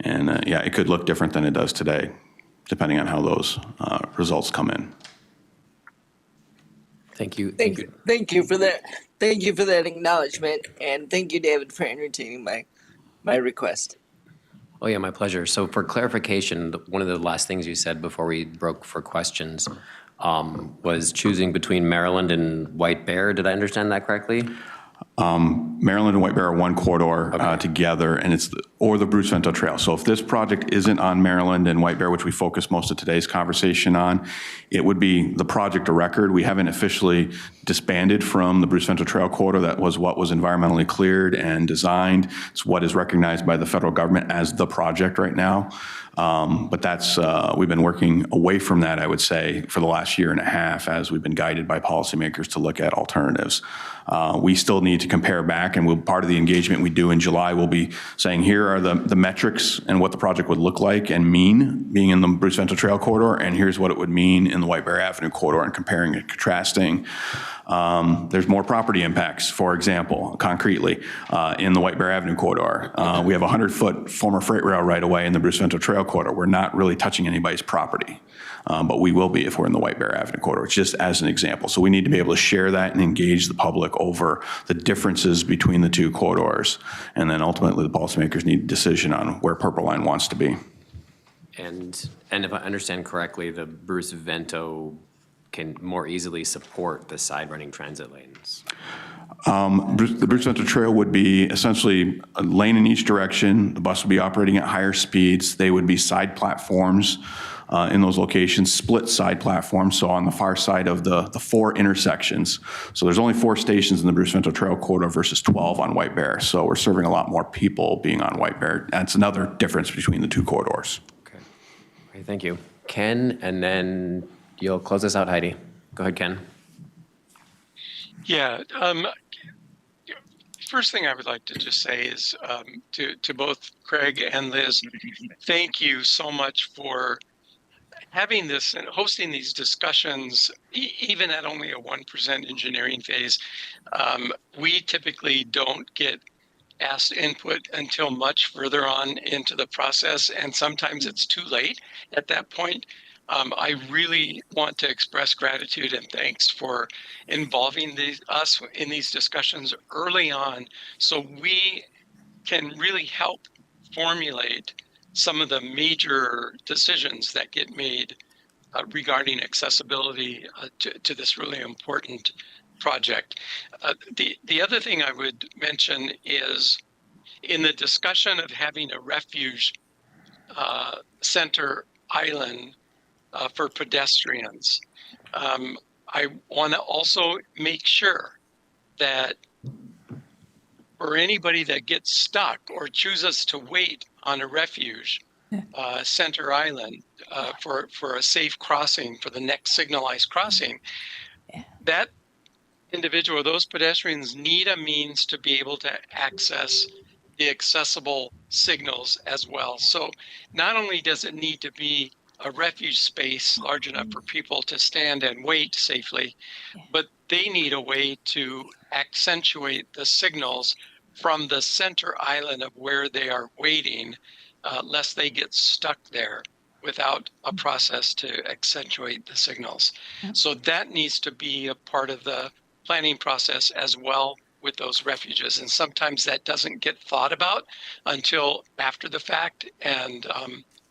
And yeah, it could look different than it does today, depending on how those results come in. Thank you. Thank you for that. Thank you for that acknowledgement, and thank you, David, for entertaining my request. Oh yeah, my pleasure. So for clarification, one of the last things you said before we broke for questions was choosing between Maryland and White Bear. Did I understand that correctly? Maryland and White Bear are one corridor together, and it's the Bruce Vento Trail. So if this project isn't on Maryland and White Bear, which we focus most of today's conversation on, it would be the project of record. We haven't officially disbanded from the Bruce Vento Trail corridor. That was what was environmentally cleared and designed. It's what is recognized by the federal government as the project right now. But that's, we've been working away from that, I would say, for the last year and a half as we've been guided by policymakers to look at alternatives. We still need to compare back feedback, and part of the engagement we do in July will be saying, here are the metrics and what the project would look like and mean being in the Bruce Vento Trail corridor, and here's what it would mean in the White Bear Avenue corridor, and comparing and contrasting. There's more property impacts, for example, concretely, in the White Bear Avenue corridor. We have a 100-foot former freight rail right away in the Bruce Vento Trail corridor. We're not really touching anybody's property, but we will be if we're in the White Bear Avenue corridor, just as an example. So we need to be able to share that and engage the public over the differences between the two corridors. And then ultimately, the policymakers need a decision on where Purple Line wants to be. And if I understand correctly, the Bruce Vento can more easily support the side running transit lanes. The Bruce Vento Trail would be essentially a lane in each direction. The bus would be operating at higher speeds. They would be side platforms in those locations, split side platforms, so on the far side of the 4 intersections. So there's only 4 stations in the Bruce Vento Trail corridor versus 12 on White Bear. So we're serving a lot more people being on White Bear. That's another difference between the two corridors. Okay. Okay, thank you. Ken, and then you'll close us out, Heidi. Go ahead, Ken. Yeah. First thing I would like to just say is to both Craig and Liz, thank you so much for having this and hosting these discussions, even at only a 1% engineering phase. We typically don't get asked input until much further on into the process, and sometimes it's too late at that point. I really want to express gratitude and thanks for involving us in these discussions early on, so we can really help formulate some of the major decisions that get made regarding accessibility to this really important project. The other thing I would mention is in the discussion of having a refuge center island for pedestrians, I want to also make sure that for anybody that gets stuck or chooses to wait on a refuge center island for a safe crossing, for the next signalized crossing, that individual, those pedestrians need a means to be able to access the accessible signals as well. So not only does it need to be a refuge space large enough for people to stand and wait safely, but they need a way to accentuate the signals from the center island of where they are waiting, lest they get stuck there without a process to accentuate the signals. So that needs to be a part of the planning process as well with those refuges. And sometimes that doesn't get thought about until after the fact, and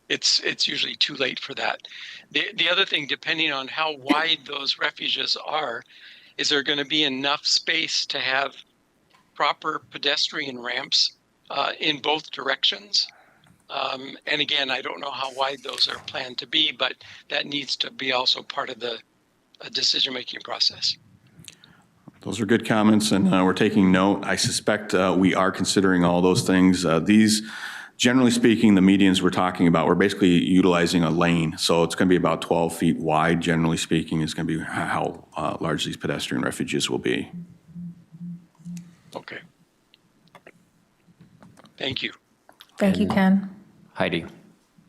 it's usually too late for that. The other thing, depending on how wide those refuges are, is there going to be enough space to have proper pedestrian ramps in both directions? And again, I don't know how wide those are planned to be, but that needs to be also part of the decision-making process. Those are good comments, and we're taking note. I suspect we are considering all those things. These, generally speaking, the medians we're talking about, we're basically utilizing a lane. So it's going to be about 12 feet wide, generally speaking, is going to be how large these pedestrian refuges will be. Okay. Thank you. Thank you, Ken. Heidi.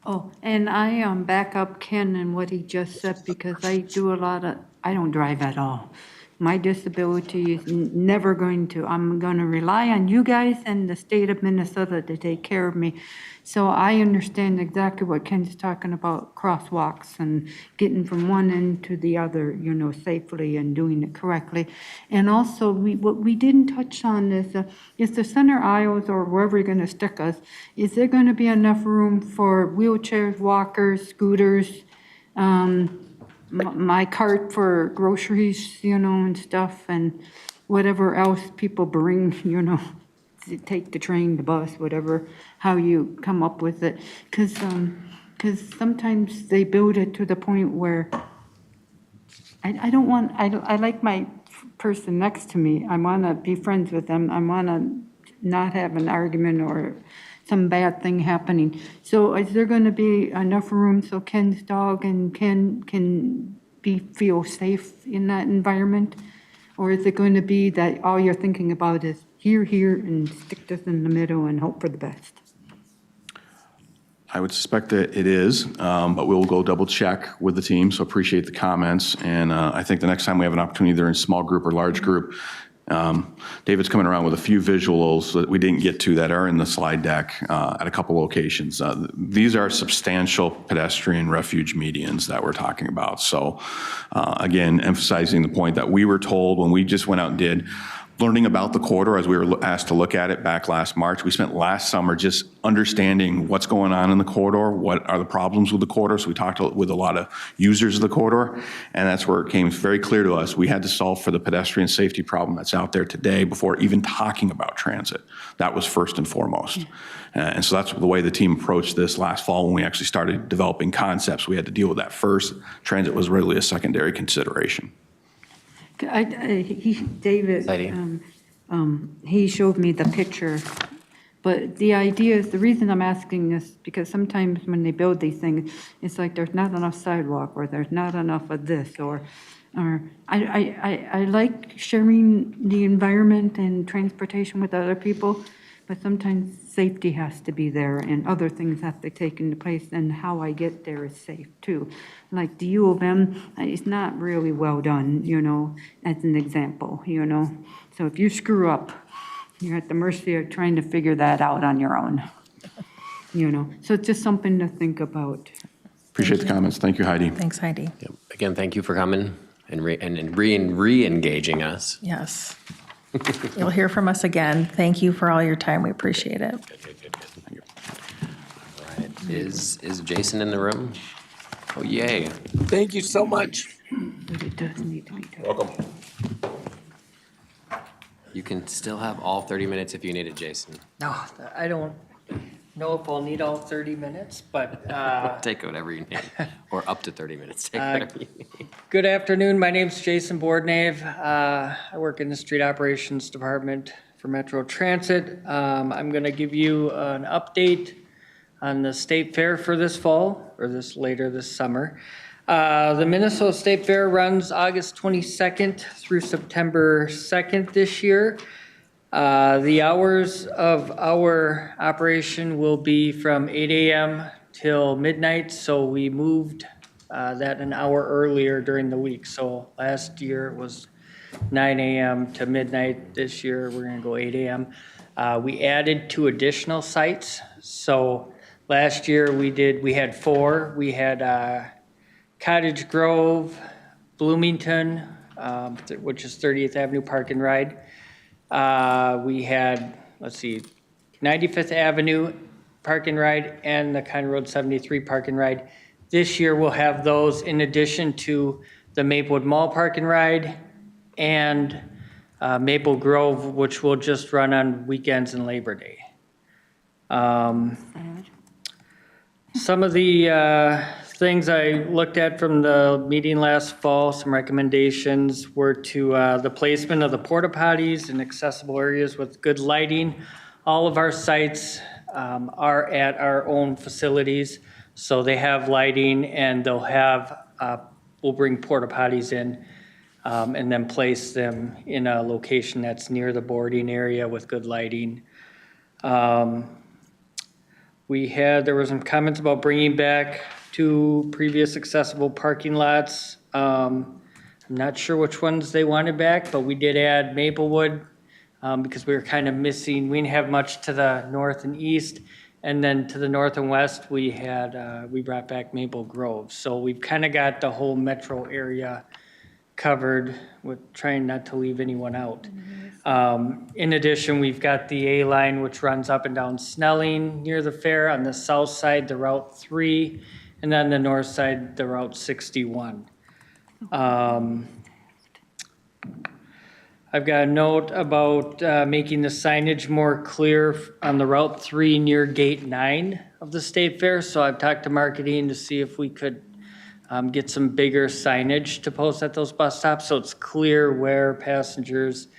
Oh, and I back up Ken and what he just said, because I don't drive at all. My disability is never going to, I'm going to rely on you guys and the state of Minnesota to take care of me. So I understand exactly what Ken's talking about, crosswalks and getting from one end to the other, safely and doing it correctly. And also, what we didn't touch on is the center aisles, or wherever you're going to stick us, is there going to be enough room for wheelchairs, walkers, scooters, my cart for groceries, and stuff, and whatever else people bring, to take the train, the bus, whatever, how you come up with it. Because sometimes they build it to the point where I like my person next to me. I want to be friends with them. I want to not have an argument or some bad thing happening. So is there going to be enough room so Ken's dog and Ken can feel safe in that environment? Or is it going to be that all you're thinking about is here, and stick this in the middle and hope for the best. I would suspect that it is, but we'll go double check with the team, so appreciate the comments. And I think the next time we have an opportunity, either in small group or large group, David's coming around with a few visuals that we didn't get to that are in the slide deck at a couple locations. These are substantial pedestrian refuge medians that we're talking about. So again, emphasizing the point that we were told when we just went out and did learning about the corridor as we were asked to look at it back last March. We spent last summer just understanding what's going on in the corridor, what are the problems with the corridor. So we talked with a lot of users of the corridor, and that's where it came very clear to us. We had to solve for the pedestrian safety problem that's out there today before even talking about transit. That was first and foremost. And so that's the way the team approached this last fall when we actually started developing concepts. We had to deal with that first. Transit was really a secondary consideration. David, he showed me the picture, but the idea is, the reason I'm asking this, because sometimes when they build these things, it's like there's not enough sidewalk, or there's not enough of this, or I like sharing the environment and transportation with other people, but sometimes safety has to be there and other things have to take into place, and how I get there is safe too. Like the U of M, it's not really well done, you know, as an example, you know. So if you screw up, you're at the mercy of trying to figure that out on your own, you know. So it's just something to think about. Appreciate the comments. Thank you, Heidi. Thanks, Heidi. Yep. Again, thank you for coming and re-engaging us. Yes. You'll hear from us again. Thank you for all your time. We appreciate it. Good. Thank you. All right. Is Jason in the room? Oh, yay. Thank you so much. But it does need to be done. Welcome. You can still have all 30 minutes if you need it, Jason. No, I don't know if I'll need all 30 minutes, but Take whatever you need, or up to 30 minutes. Take whatever you need. good afternoon. My name's Jason Bordenave. I work in the Street Operations Department for Metro Transit. I'm going to give you an update on the State Fair for this fall, or later this summer. The Minnesota State Fair runs August 22nd through September 2nd this year. The hours of our operation will be from 8 a.m. till midnight, so we moved that an hour earlier during the week. So last year it was 9 a.m. to midnight. This year we're going to go 8 a.m. We added 2 additional sites. So last year we had 4. We had Cottage Grove, Bloomington, which is 30th Avenue Park and Ride. We had, 95th Avenue Park and Ride and the County Road 73 Park and Ride. This year we'll have those in addition to the Maplewood Mall Park and Ride and Maple Grove, which will just run on weekends and Labor Day. Some of the things I looked at from the meeting last fall, some recommendations were to the placement of the porta potties in accessible areas with good lighting. All of our sites are at our own facilities, so they have lighting, and they'll have, we'll bring porta potties in and then place them in a location that's near the boarding area with good lighting. There were some comments about bringing back 2 previous accessible parking lots. I'm not sure which ones they wanted back, but we did add Maplewood because we were kind of missing. We didn't have much to the north and east, and then to the north and west we brought back Maple Grove. So we've kind of got the whole metro area covered, with trying not to leave anyone out. In addition, we've got the A line, which runs up and down Snelling near the fair. On the south side, the Route 3, and then the north side, the Route 61. I've got a note about making the signage more clear on the Route 3 near Gate 9 of the State Fair. So I've talked to marketing to see if we could get some bigger signage to post at those bus stops, so it's clear where passengers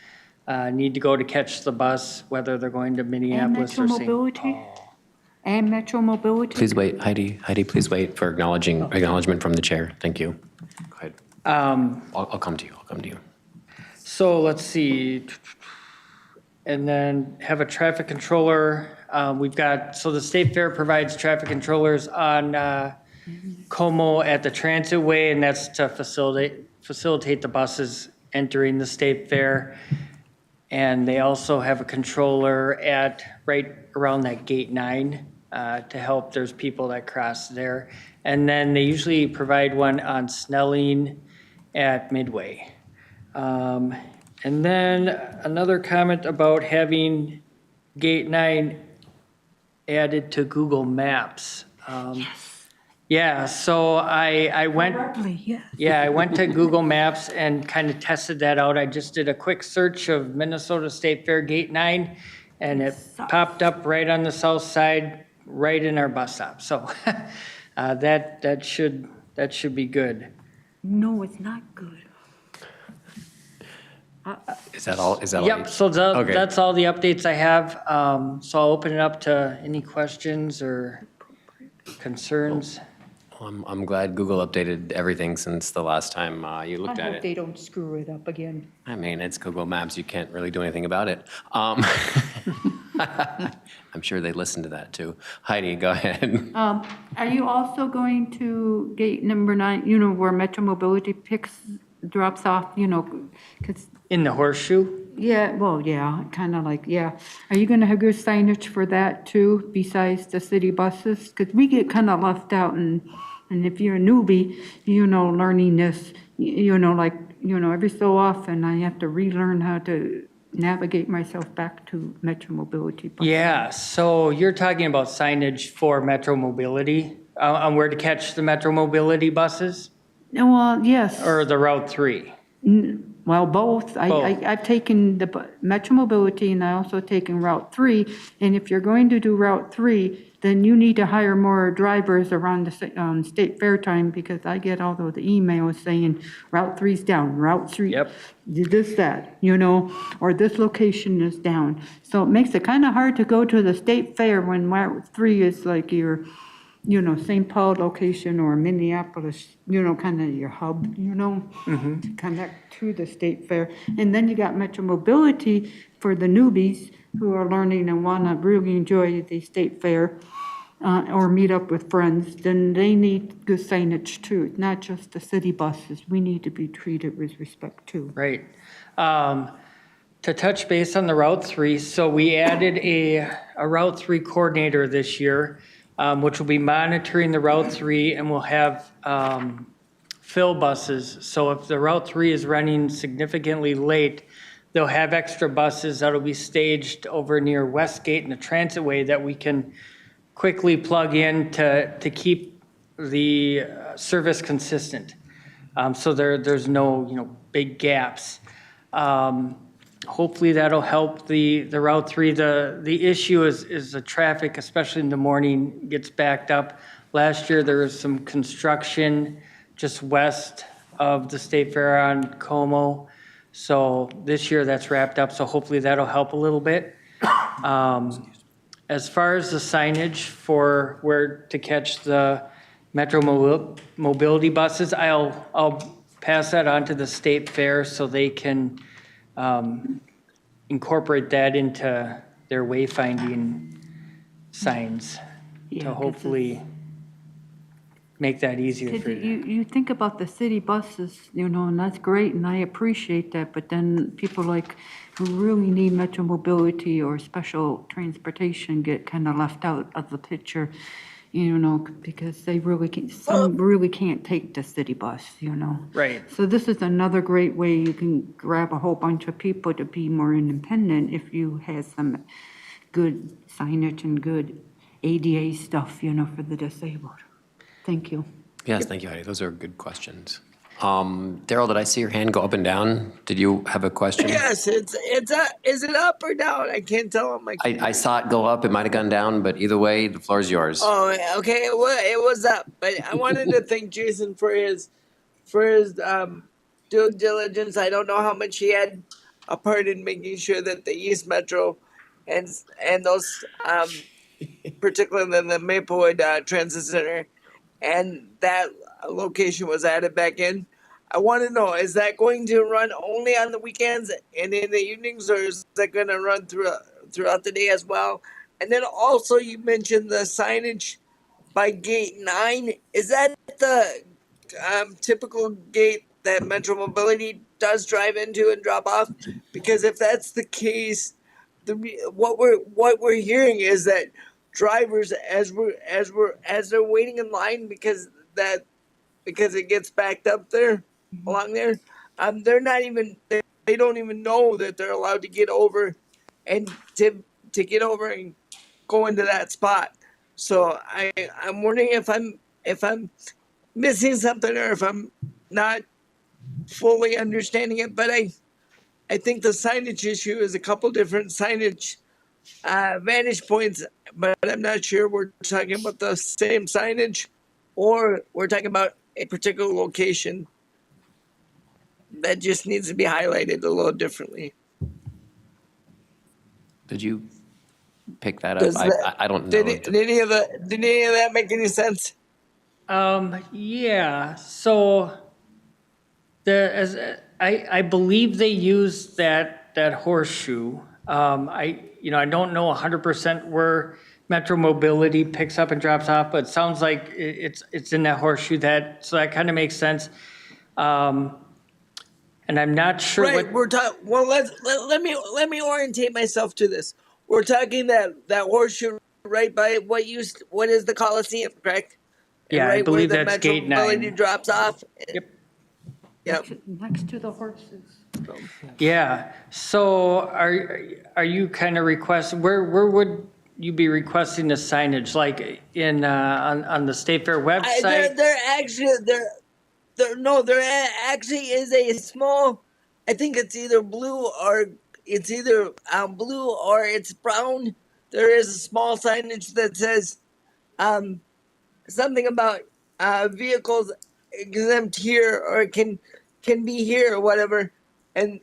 need to go to catch the bus, whether they're going to Minneapolis or St. Paul. And Metro Mobility? Please wait, Heidi, please wait for acknowledgement from the chair. Thank you. Go ahead. I'll come to you. So let's see. and then have a traffic controller. We've got, so the State Fair provides traffic controllers on Como at the Transitway, and that's to facilitate the buses entering the State Fair. And they also have a controller at right around that gate 9 to help. There's people that cross there. And then they usually provide one on Snelling at Midway. And then another comment about having gate 9 added to Google Maps. Yeah, so I went. Yeah, I went to Google Maps and kind of tested that out. I just did a quick search of Minnesota State Fair Gate 9, and it popped up right on the south side, right in our bus stop. So that should be good. No, it's not good. Is that all? Is that all? Yep, so Okay. that's all the updates I have. So I'll open it up to any questions or concerns. I'm glad Google updated everything since the last time you looked I at hope it. they don't screw it up again. I mean, it's Google Maps. You can't really do anything about it. I'm sure they listen to that too. Heidi, go ahead. Are you also going to gate number 9, where Metro Mobility drops off, because, In the horseshoe? yeah, well, yeah, kind of like, yeah. Are you going to have good signage for that too, besides the city buses? Because we get kind of left out, and if you're a newbie, learning this, every so often I have to relearn how to navigate myself back to Metro Mobility. buses. Yeah, so you're talking about signage for Metro Mobility, on where to catch the Metro Mobility buses, Well, yes. or the Route 3? Well, both. I've taken the Metro Mobility, and I also taken Route 3. And if you're going to do Route 3, then you need to hire more drivers around the state fair time, because I get all those emails saying Route 3's down, Route 3. Yep. This, that, or this location is down. So it makes it kind of hard to go to the state fair when Route 3 is like your, St. Paul location or Minneapolis, kind of your hub, to connect to the state fair. And then you got Metro Mobility for the newbies who are learning and want to really enjoy the state fair or meet up with friends. Then they need good signage too, not just the city buses. We need to be treated with respect too. Right. To touch base on the Route 3, so we added a Route 3 coordinator this year, which will be monitoring the Route 3, and we'll have fill buses. So if the Route 3 is running significantly late, they'll have extra buses that'll be staged over near Westgate and the Transitway that we can quickly plug in to keep the service consistent. So there's no big gaps. Hopefully that'll help the Route 3. The issue is the traffic, especially in the morning, gets backed up. Last year, there was some construction just west of the State Fair on Como. So this year, that's wrapped up, so hopefully that'll help a little bit. As far as the signage for where to catch the Metro Mobility buses, I'll pass that on to the State Fair so they can incorporate that into their wayfinding signs Yeah, to 'cause hopefully make that easier for you. You think about the city buses, and that's great, and I appreciate that, but then people who really need Metro Mobility or special transportation get kind of left out of the picture, because some really can't take the city bus, Right. So this is another great way you can grab a whole bunch of people to be more independent if you have some good signage and good ADA stuff, for the disabled. Thank you. Yes, thank you, Heidi. Those are good questions. Darrell, did I see your hand go up and down? Did you have a question? Yes, is it up or down? I can't tell on my. I saw it go up. It might have gone down, but either way, the floor is yours. Oh, okay. It was up, but I wanted to thank Jason for his due diligence. I don't know how much he had a part in making sure that the East Metro and those particularly the Maplewood Transit Center and that location was added back in. I want to know, is that going to run only on the weekends and in the evenings, or is that going to run throughout the day as well? And then also you mentioned the signage by gate 9. Is that the typical gate that Metro Mobility does drive into and drop off? Because if that's the case, what we're hearing is that drivers, as they're waiting in line because it gets backed up there along there, they're not even they don't even know that they're allowed to get over and to get over and go into that spot. So I'm wondering if I'm missing something or if I'm not fully understanding it. But I think the signage issue is a couple different signage vantage points, but I'm not sure we're talking about the same signage or we're talking about a particular location that just needs to be highlighted a little differently. Did you pick that Does up? that- I don't know. Did any of that make any sense? Yeah, so I believe they use that horseshoe. I don't know 100% where Metro Mobility picks up and drops off, but it sounds like it's in that horseshoe so that kind of makes sense. And I'm not sure Right, we're talking. Well, let me orientate myself to this. We're talking that horseshoe right by what is the Coliseum, correct? And Yeah, I right believe where the that's Metro gate Mobility 9. drops off. Yep. Yep. Next to the horses. Yeah, so are you kind of requesting, where would you be requesting the signage, like in, on the State Fair website? There actually is a small. I think it's either blue or it's brown. There is a small signage that says something about vehicles exempt here or can be here or whatever. And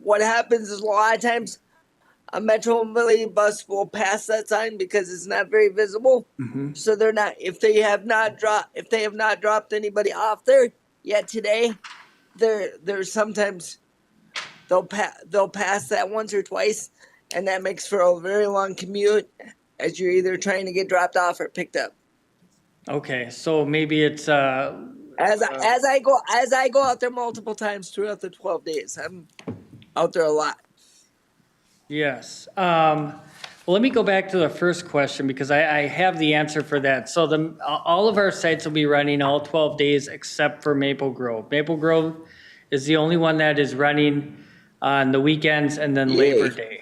what happens is a lot of times a Metro Mobility bus will pass that sign because it's not very visible. So they're not, if they have not dropped anybody off there yet today, they're sometimes they'll pass that once or twice, and that makes for a very long commute as you're either trying to get dropped off or picked up. Okay, so maybe it's, As I go out there multiple times throughout the 12 days, I'm out there a lot. yes. Well, let me go back to the first question because I have the answer for that. So all of our sites will be running all 12 days except for Maple Grove. Maple Grove is the only one that is running on the weekends and then Labor Day.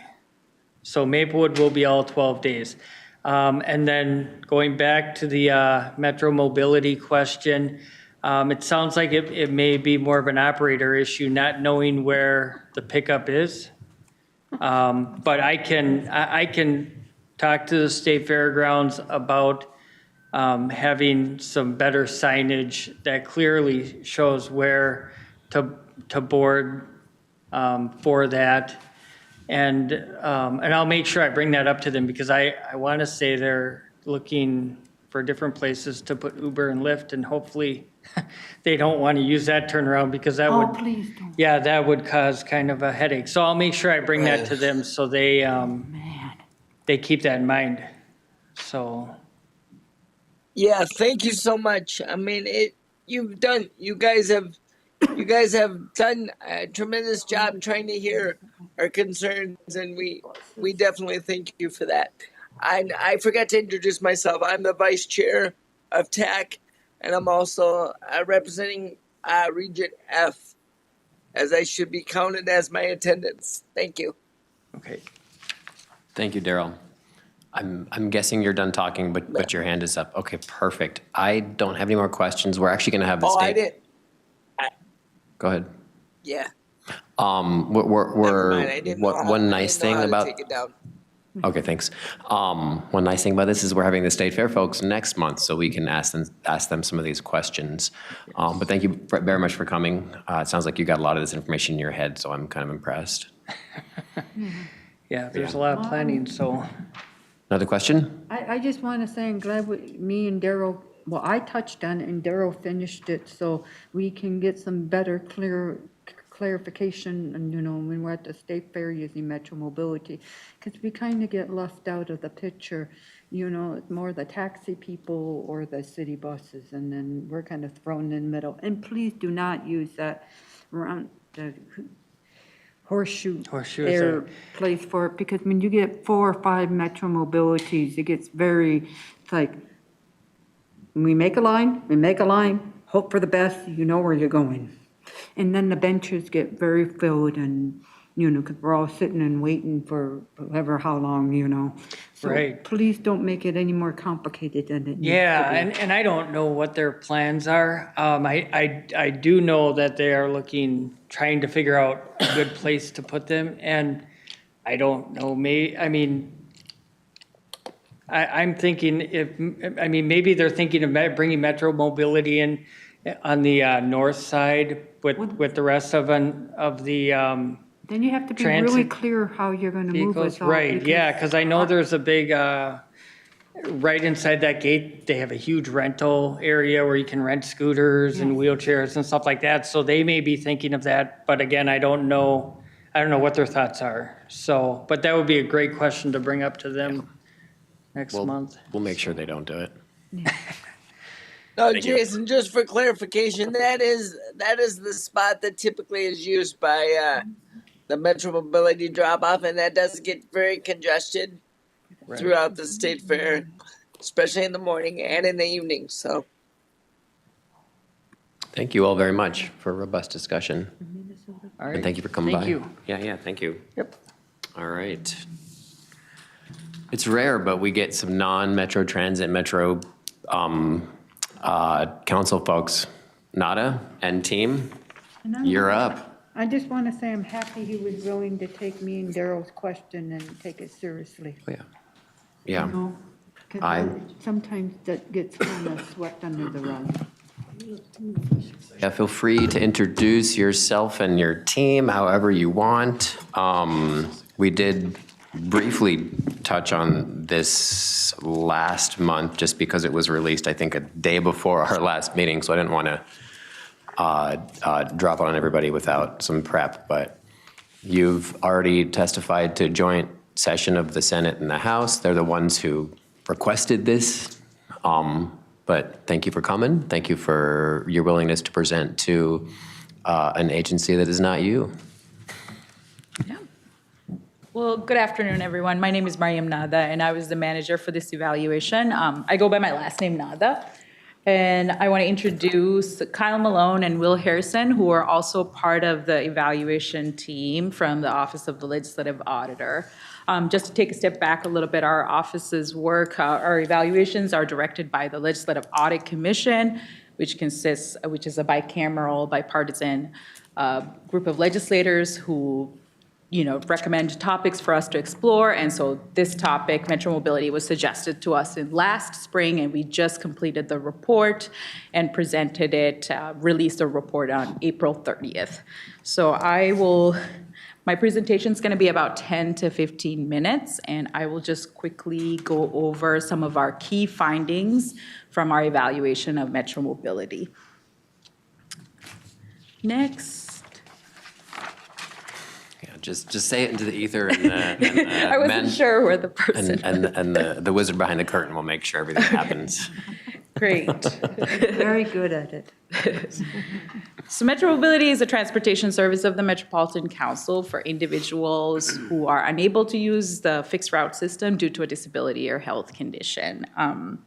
So Maplewood will be all 12 days. And then going back to the Metro Mobility question, it sounds like it may be more of an operator issue, not knowing where the pickup is. But I can talk to the State Fairgrounds about having some better signage that clearly shows where to board for that. And I'll make sure I bring that up to them because I want to say they're looking for different places to put Uber and Lyft, and hopefully they don't want to use that turnaround because that would, Please don't. yeah, that would cause kind of a headache. So I'll make sure I bring that to them so they keep that in mind. So. Yeah, thank you so much. I mean, you guys have done a tremendous job trying to hear our concerns, and we definitely thank you for that. I forgot to introduce myself. I'm the vice chair of TAAC, and I'm also representing Region F, as I should be counted as my attendance. Thank you. Okay. Thank you, Darrell. I'm guessing you're done talking, but your hand is up. Okay, perfect. I don't have any more questions. We're actually going to have the Oh, state. I did. Go ahead. Yeah. We're I didn't know how- one I nice didn't know thing how to about. take it down. Okay, thanks. One nice thing about this is we're having the State Fair folks next month, so we can ask them some of these questions. But thank you very much for coming. It sounds like you got a lot of this information in your head, so I'm kind of impressed. Yeah, there's a lot of planning, so. Another question? I just want to say I'm glad me and Darrell well, I touched on it and Darrell finished it, so we can get some better, clarification, and, when we're at the state fair using Metro Mobility, because we kind of get left out of the picture. It's more the taxi people or the city buses, and then we're kind of thrown in the middle. And please do not use that the horseshoe air place for it, because when you get 4 or 5 Metro Mobilities, it gets it's like, we make a line, hope for the best, you know where you're going. And then the benches get very filled and, because we're all sitting and waiting for how long. So Right. please don't make it any more complicated than it needs to be. Yeah, and I don't know what their plans are. I do know that they are trying to figure out a good place to put them, and I don't know, I'm thinking maybe they're thinking of bringing Metro Mobility in on the north side with the rest of the Then you have to be really transit clear how you're going to move vehicles. us all. Right, yeah, because I know there's a big, right inside that gate, they have a huge rental area where you can rent scooters and wheelchairs and stuff like that. So they may be thinking of that, but again, I don't know what their thoughts are. So, but that would be a great question to bring up to them next month. We'll make sure they don't do it. No, Thank you. Jason, just for clarification, that is the spot that typically is used by the Metro Mobility drop-off, and that does get very congested throughout the state fair, especially in the morning and in the evening, so. Thank you all very much for a robust discussion. All right. And thank you for coming by. Thank you. Yeah, thank you. Yep. All right. It's rare, but we get some non-Metro Transit, Metro Council folks. Naadha and team, you're up. I just want to say I'm happy he was willing to take me and Darrell's question and take it seriously. Oh, yeah. Yeah. 'Cause sometimes that gets kind of swept under the rug. Yeah, feel free to introduce yourself and your team however you want. We did briefly touch on this last month just because it was released, I think, a day before our last meeting, so I didn't want to drop on everybody without some prep, but you've already testified to joint session of the Senate and the House. They're the ones who requested this. But thank you for coming. Thank you for your willingness to present to an agency that is not you. Well, good afternoon, everyone. My name is Mariyam Naadha, and I was the manager for this evaluation. I go by my last name, Naadha. And I want to introduce Kyle Malone and Will Harrison, who are also part of the evaluation team from the Office of the Legislative Auditor. Just to take a step back a little bit, our office's work, our evaluations are directed by the Legislative Audit Commission, which is a bicameral, bipartisan group of legislators who recommend topics for us to explore. And so this topic, Metro Mobility, was suggested to us in last spring, and we just completed the report and presented it, released a report on April 30th. So my presentation is going to be about 10 to 15 minutes, and I will just quickly go over some of our key findings from our evaluation of Metro Mobility. Next. Just say it into the ether, and I wasn't sure where the person and the wizard behind the curtain will make sure everything happens. Great. Very good at it. So Metro Mobility is a transportation service of the Metropolitan Council for individuals who are unable to use the fixed route system due to a disability or health condition. I'm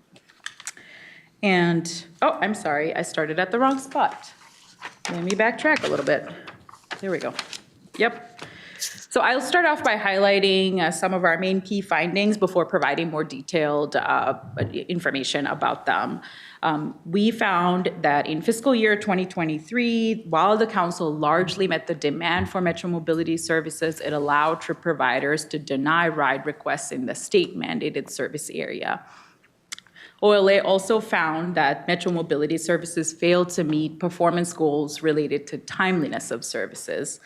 sorry, I started at the wrong spot. Let me backtrack a little bit. There we go. Yep. So I'll start off by highlighting some of our main key findings before providing more detailed information about them. We found that in fiscal year 2023, while the council largely met the demand for Metro Mobility services, it allowed trip providers to deny ride requests in the state-mandated service area. OLA also found that Metro Mobility services failed to meet performance goals related to timeliness of services.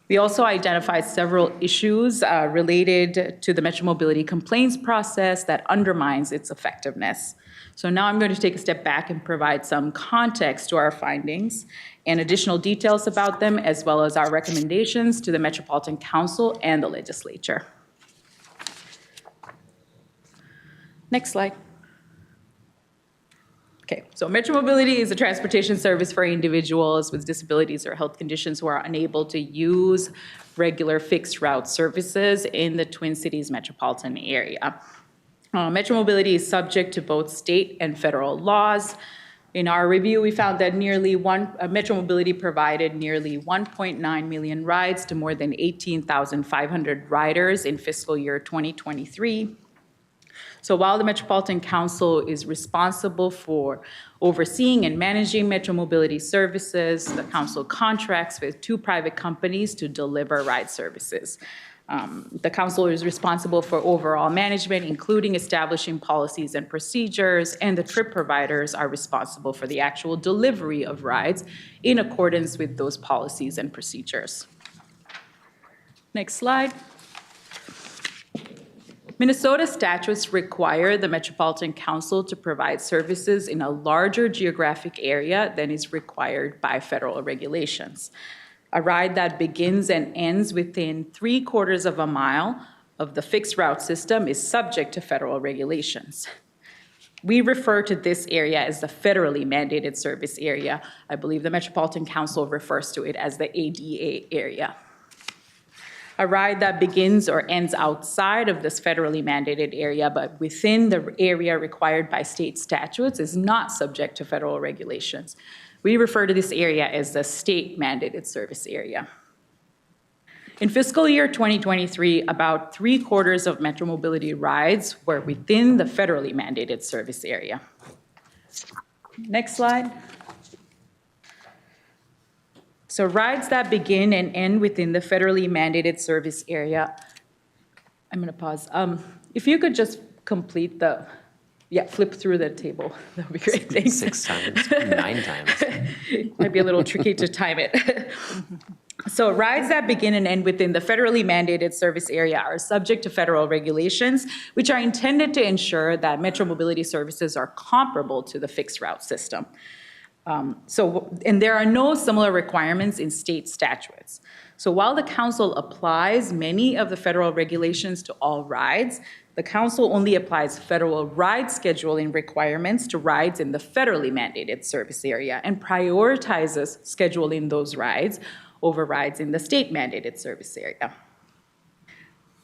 We also identified several issues related to the Metro Mobility complaints process that undermines its effectiveness. So now I'm going to take a step back and provide some context to our findings and additional details about them, as well as our recommendations to the Metropolitan Council and the legislature. Next slide. Okay, so Metro Mobility is a transportation service for individuals with disabilities or health conditions who are unable to use regular fixed route services in the Twin Cities metropolitan area. Metro Mobility is subject to both state and federal laws. In our review, we found that Metro Mobility provided nearly 1.9 million rides to more than 18,500 riders in fiscal year 2023. So while the Metropolitan Council is responsible for overseeing and managing Metro Mobility services, the council contracts with 2 private companies to deliver ride services. The council is responsible for overall management, including establishing policies and procedures, and the trip providers are responsible for the actual delivery of rides in accordance with those policies and procedures. Next slide. Minnesota statutes require the Metropolitan Council to provide services in a larger geographic area than is required by federal regulations. A ride that begins and ends within 3/4 of a mile of the fixed route system is subject to federal regulations. We refer to this area as the federally mandated service area. I believe the Metropolitan Council refers to it as the ADA area. A ride that begins or ends outside of this federally mandated area, but within the area required by state statutes, is not subject to federal regulations. We refer to this area as the state mandated service area. In fiscal year 2023, about 3/4 of Metro Mobility rides were within the federally mandated service area. Next slide. So rides that begin and end within the federally mandated service area. I'm going to pause. If you could just complete flip through the table. That would be great. Thanks. 6 times, 9 times. Might be a little tricky to time it. So rides that begin and end within the federally mandated service area are subject to federal regulations, which are intended to ensure that Metro Mobility services are comparable to the fixed route system. And there are no similar requirements in state statutes. So while the council applies many of the federal regulations to all rides, the council only applies federal ride scheduling requirements to rides in the federally mandated service area and prioritizes scheduling those rides over rides in the state mandated service area.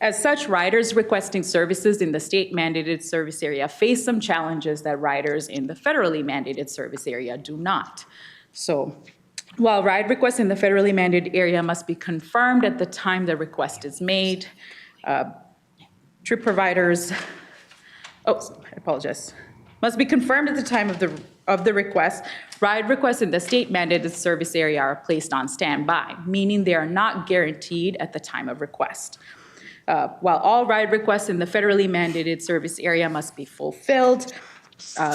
As such, riders requesting services in the state mandated service area face some challenges that riders in the federally mandated service area do not. So while ride requests in the federally mandated area must be confirmed at the time the request is made, trip providers, must be confirmed at the time of the request. Ride requests in the state mandated service area are placed on standby, meaning they are not guaranteed at the time of request. While all ride requests in the federally mandated service area must be fulfilled,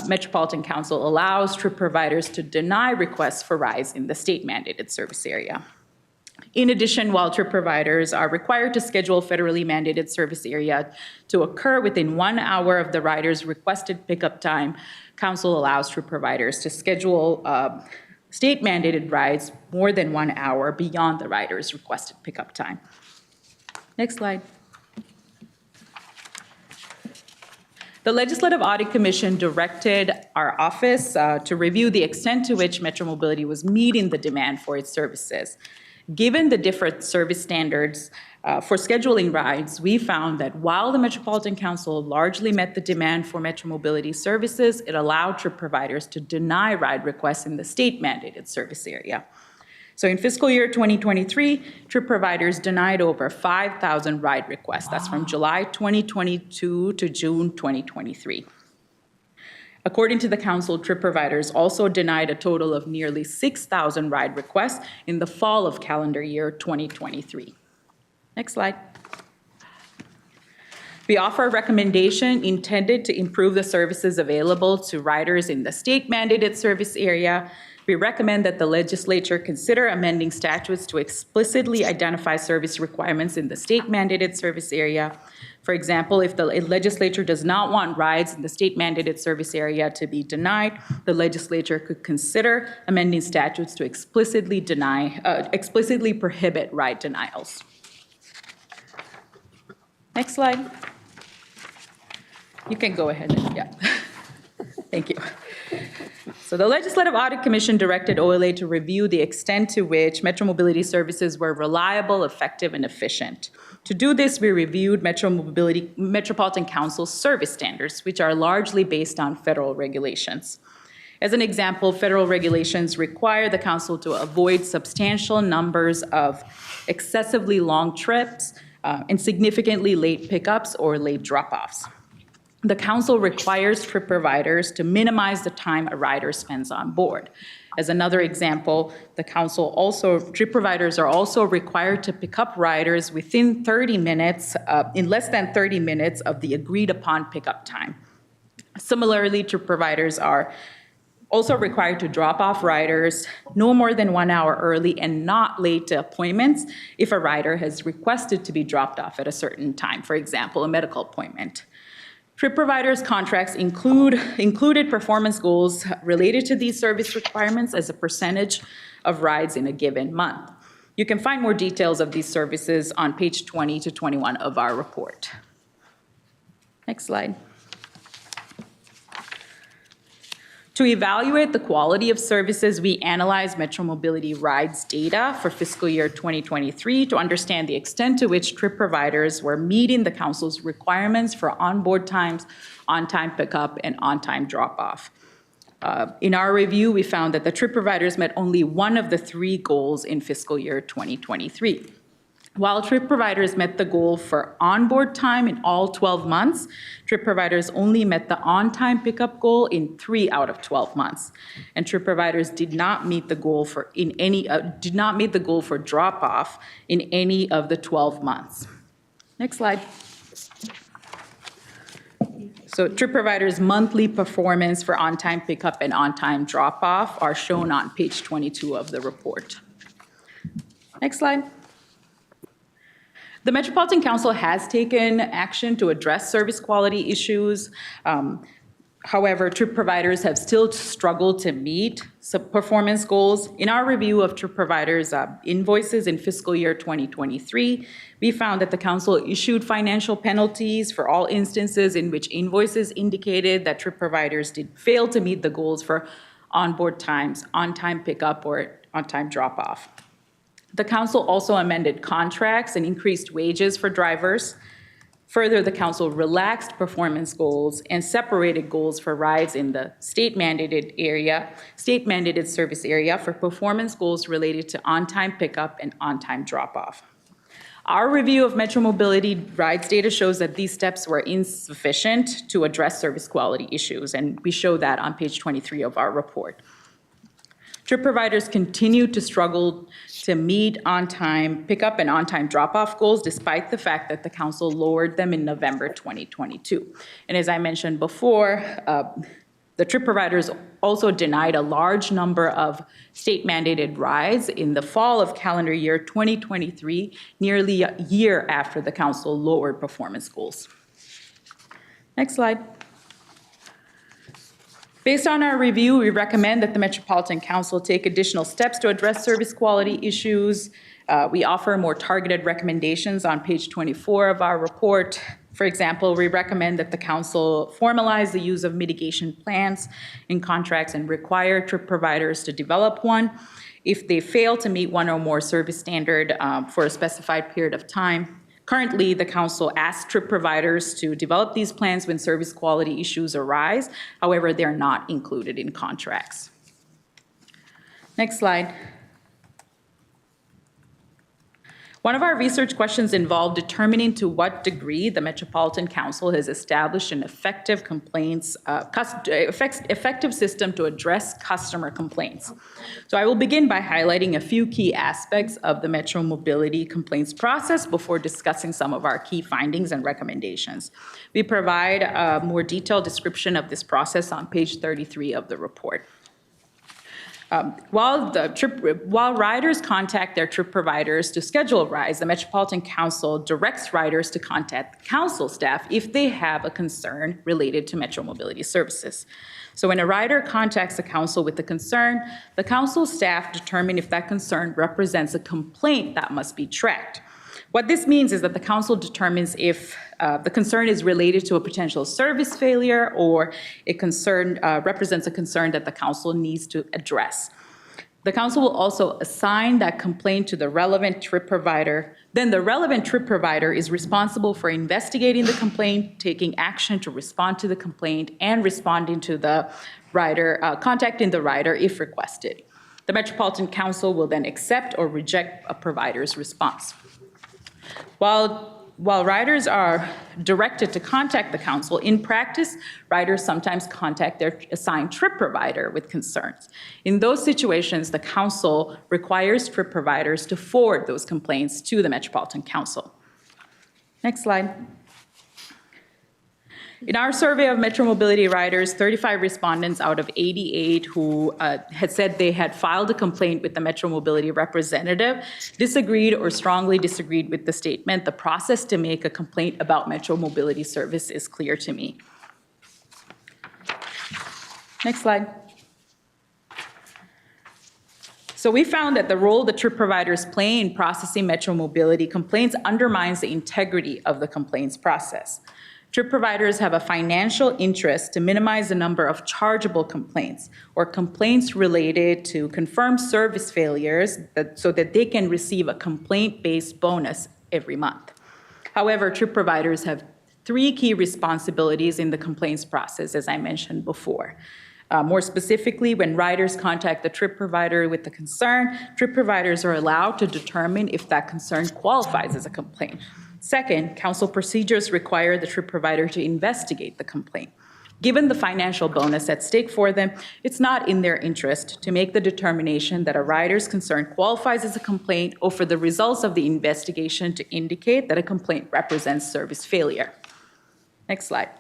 Metropolitan Council allows trip providers to deny requests for rides in the state mandated service area. In addition, while trip providers are required to schedule federally mandated service area to occur within 1 hour of the rider's requested pickup time, Council allows trip providers to schedule state mandated rides more than 1 hour beyond the rider's requested pickup time. Next slide. The Legislative Audit Commission directed our office to review the extent to which Metro Mobility was meeting the demand for its services. Given the different service standards for scheduling rides, we found that while the Metropolitan Council largely met the demand for Metro Mobility services, it allowed trip providers to deny ride requests in the state mandated service area. So in fiscal year 2023, trip providers denied over 5,000 ride requests. That's from July 2022 to June 2023. According to the council, trip providers also denied a total of nearly 6,000 ride requests in the fall of calendar year 2023. Next slide. We offer a recommendation intended to improve the services available to riders in the state mandated service area. We recommend that the legislature consider amending statutes to explicitly identify service requirements in the state-mandated service area. For example, if the legislature does not want rides in the state-mandated service area to be denied, the legislature could consider amending statutes to explicitly prohibit ride denials. Next slide. You can go ahead and, yeah. Thank you. So the Legislative Audit Commission directed OLA to review the extent to which Metro Mobility services were reliable, effective, and efficient. To do this, we reviewed Metropolitan Council's service standards, which are largely based on federal regulations. As an example, federal regulations require the council to avoid substantial numbers of excessively long trips and significantly late pickups or late drop-offs. The council requires trip providers to minimize the time a rider spends on board. As another example, trip providers are also required to pick up riders within 30 minutes, in less than 30 minutes of the agreed upon pickup time. Similarly, trip providers are also required to drop off riders no more than 1 hour early and not late to appointments if a rider has requested to be dropped off at a certain time, for example, a medical appointment. Trip providers' contracts included performance goals related to these service requirements as a percentage of rides in a given month. You can find more details of these services on page 20 to 21 of our report. Next slide. To evaluate the quality of services, we analyzed Metro Mobility rides data for fiscal year 2023 to understand the extent to which trip providers were meeting the council's requirements for onboard times, on-time pickup, and on-time drop-off. In our review, we found that the trip providers met only one of the three goals in fiscal year 2023. While trip providers met the goal for onboard time in all 12 months, trip providers only met the on-time pickup goal in 3 out of 12 months. And trip providers did not meet the goal for drop-off in any of the 12 months. Next slide. So trip providers' monthly performance for on-time pickup and on-time drop-off are shown on page 22 of the report. Next slide. The Metropolitan Council has taken action to address service quality issues. However, trip providers have still struggled to meet performance goals. In our review of trip providers' invoices in fiscal year 2023, we found that the council issued financial penalties for all instances in which invoices indicated that trip providers did fail to meet the goals for onboard times, on-time pickup, or on-time drop-off. The council also amended contracts and increased wages for drivers. Further, the council relaxed performance goals and separated goals for rides in the state-mandated service area for performance goals related to on-time pickup and on-time drop-off. Our review of Metro Mobility rides data shows that these steps were insufficient to address service quality issues, and we show that on page 23 of our report. Trip providers continue to struggle to meet on-time pickup and on-time drop-off goals despite the fact that the council lowered them in November 2022. And as I mentioned before, the trip providers also denied a large number of state-mandated rides in the fall of calendar year 2023, nearly a year after the council lowered performance goals. Next slide. Based on our review, we recommend that the Metropolitan Council take additional steps to address service quality issues. We offer more targeted recommendations on page 24 of our report. For example, we recommend that the council formalize the use of mitigation plans in contracts and require trip providers to develop one. If they fail to meet one or more service standard for a specified period of time, currently, the council asks trip providers to develop these plans when service quality issues arise. However, they're not included in contracts. Next slide. One of our research questions involved determining to what degree the Metropolitan Council has established an effective system to address customer complaints. So I will begin by highlighting a few key aspects of the Metro Mobility complaints process before discussing some of our key findings and recommendations. We provide a more detailed description of this process on page 33 of the report. While riders contact their trip providers to schedule rides, the Metropolitan Council directs riders to contact the council staff if they have a concern related to Metro Mobility services. So when a rider contacts the council with a concern, the council staff determine if that concern represents a complaint that must be tracked. What this means is that the council determines if the concern is related to a potential service failure or a concern represents a concern that the council needs to address. The council will also assign that complaint to the relevant trip provider. Then the relevant trip provider is responsible for investigating the complaint, taking action to respond to the complaint, and responding to the rider, contacting the rider if requested. The Metropolitan Council will then accept or reject a provider's response. While riders are directed to contact the council, in practice, riders sometimes contact their assigned trip provider with concerns. In those situations, the council requires trip providers to forward those complaints to the Metropolitan Council. Next slide. In our survey of Metro Mobility riders, 35 respondents out of 88 who had said they had filed a complaint with the Metro Mobility representative disagreed or strongly disagreed with the statement. The process to make a complaint about Metro Mobility service is clear to me. Next slide. So we found that the role the trip providers play in processing Metro Mobility complaints undermines the integrity of the complaints process. Trip providers have a financial interest to minimize the number of chargeable complaints or complaints related to confirmed service failures so that they can receive a complaint-based bonus every month. However, trip providers have 3 key responsibilities in the complaints process, as I mentioned before. More specifically, when riders contact the trip provider with a concern, trip providers are allowed to determine if that concern qualifies as a complaint. Second, council procedures require the trip provider to investigate the complaint. Given the financial bonus at stake for them, it's not in their interest to make the determination that a rider's concern qualifies as a complaint or for the results of the investigation to indicate that a complaint represents service failure. Next slide.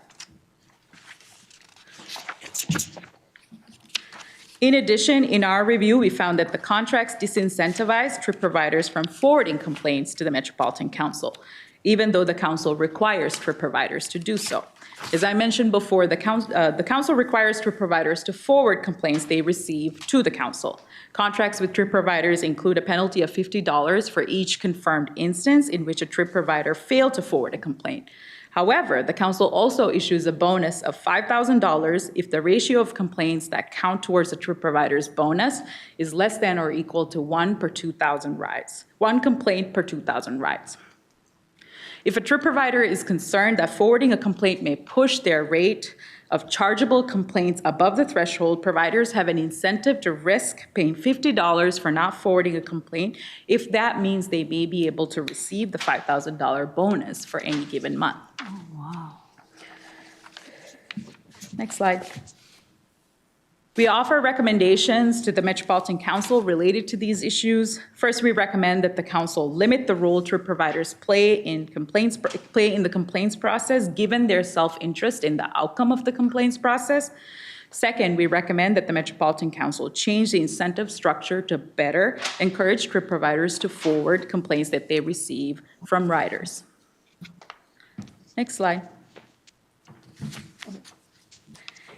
In addition, in our review, we found that the contracts disincentivize trip providers from forwarding complaints to the Metropolitan Council, even though the council requires trip providers to do so. As I mentioned before, the council requires trip providers to forward complaints they receive to the council. Contracts with trip providers include a penalty of $50 for each confirmed instance in which a trip provider failed to forward a complaint. However, the council also issues a bonus of $5,000 if the ratio of complaints that count towards a trip provider's bonus is less than or equal to 1 per 2,000 rides, 1 complaint per 2,000 rides. If a trip provider is concerned that forwarding a complaint may push their rate of chargeable complaints above the threshold, providers have an incentive to risk paying $50 for not forwarding a complaint if that means they may be able to receive the $5,000 bonus for any given month. Oh, wow. Next slide. We offer recommendations to the Metropolitan Council related to these issues. First, we recommend that the council limit the role trip providers play in the complaints process, given their self-interest in the outcome of the complaints process. Second, we recommend that the Metropolitan Council change the incentive structure to better encourage trip providers to forward complaints that they receive from riders. Next slide.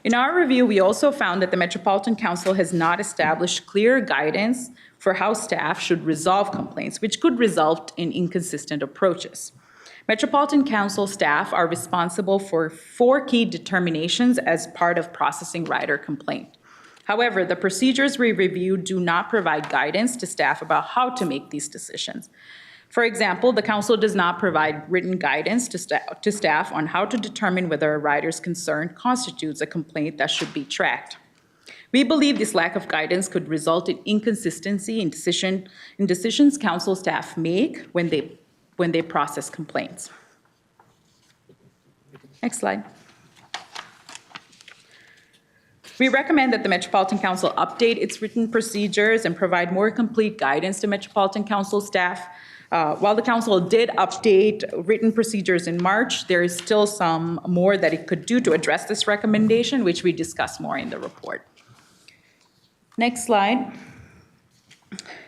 In our review, we also found that the Metropolitan Council has not established clear guidance for how staff should resolve complaints, which could result in inconsistent approaches. Metropolitan Council staff are responsible for 4 key determinations as part of processing rider complaint. However, the procedures we reviewed do not provide guidance to staff about how to make these decisions. For example, the council does not provide written guidance to staff on how to determine whether a rider's concern constitutes a complaint that should be tracked. We believe this lack of guidance could result in inconsistency in decisions council staff make when they process complaints. Next slide. We recommend that the Metropolitan Council update its written procedures and provide more complete guidance to Metropolitan Council staff. While the council did update written procedures in March, there is still some more that it could do to address this recommendation, which we discuss more in the report. Next slide.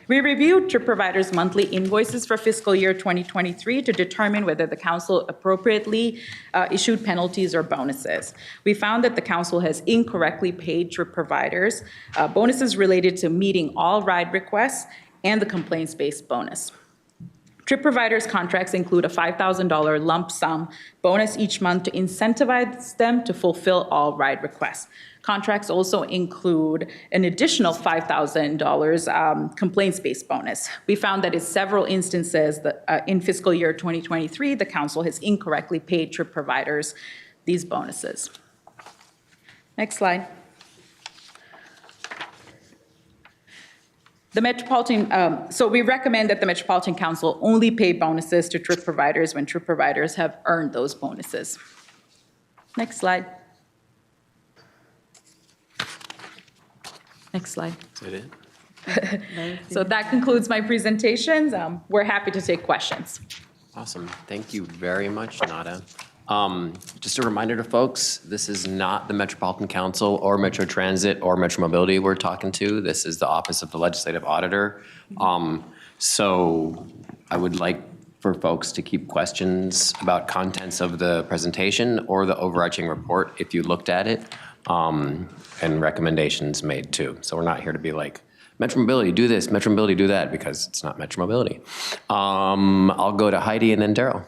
We reviewed trip providers' monthly invoices for fiscal year 2023 to determine whether the council appropriately issued penalties or bonuses. We found that the council has incorrectly paid trip providers bonuses related to meeting all ride requests and the complaints-based bonus. Trip providers' contracts include a $5,000 lump sum bonus each month to incentivize them to fulfill all ride requests. Contracts also include an additional $5,000 complaints-based bonus. We found that in several instances that, in fiscal year 2023, the council has incorrectly paid trip providers these bonuses. Next slide. The Metropolitan, so we recommend that the Metropolitan Council only pay bonuses to trip providers when trip providers have earned those bonuses. Next slide. Next slide. Is that it? So that concludes my presentations. We're happy to take questions. Awesome. Thank you very much, Naadha. Just a reminder to folks, this is not the Metropolitan Council or Metro Transit or Metro Mobility we're talking to. This is the Office of the Legislative Auditor. So I would like for folks to keep questions about contents of the presentation or the overarching report if you looked at it, and recommendations made too. So we're not here to be like, Metro Mobility, do this, Metro Mobility, do that, because it's not Metro Mobility. I'll go to Heidi and then Darrell.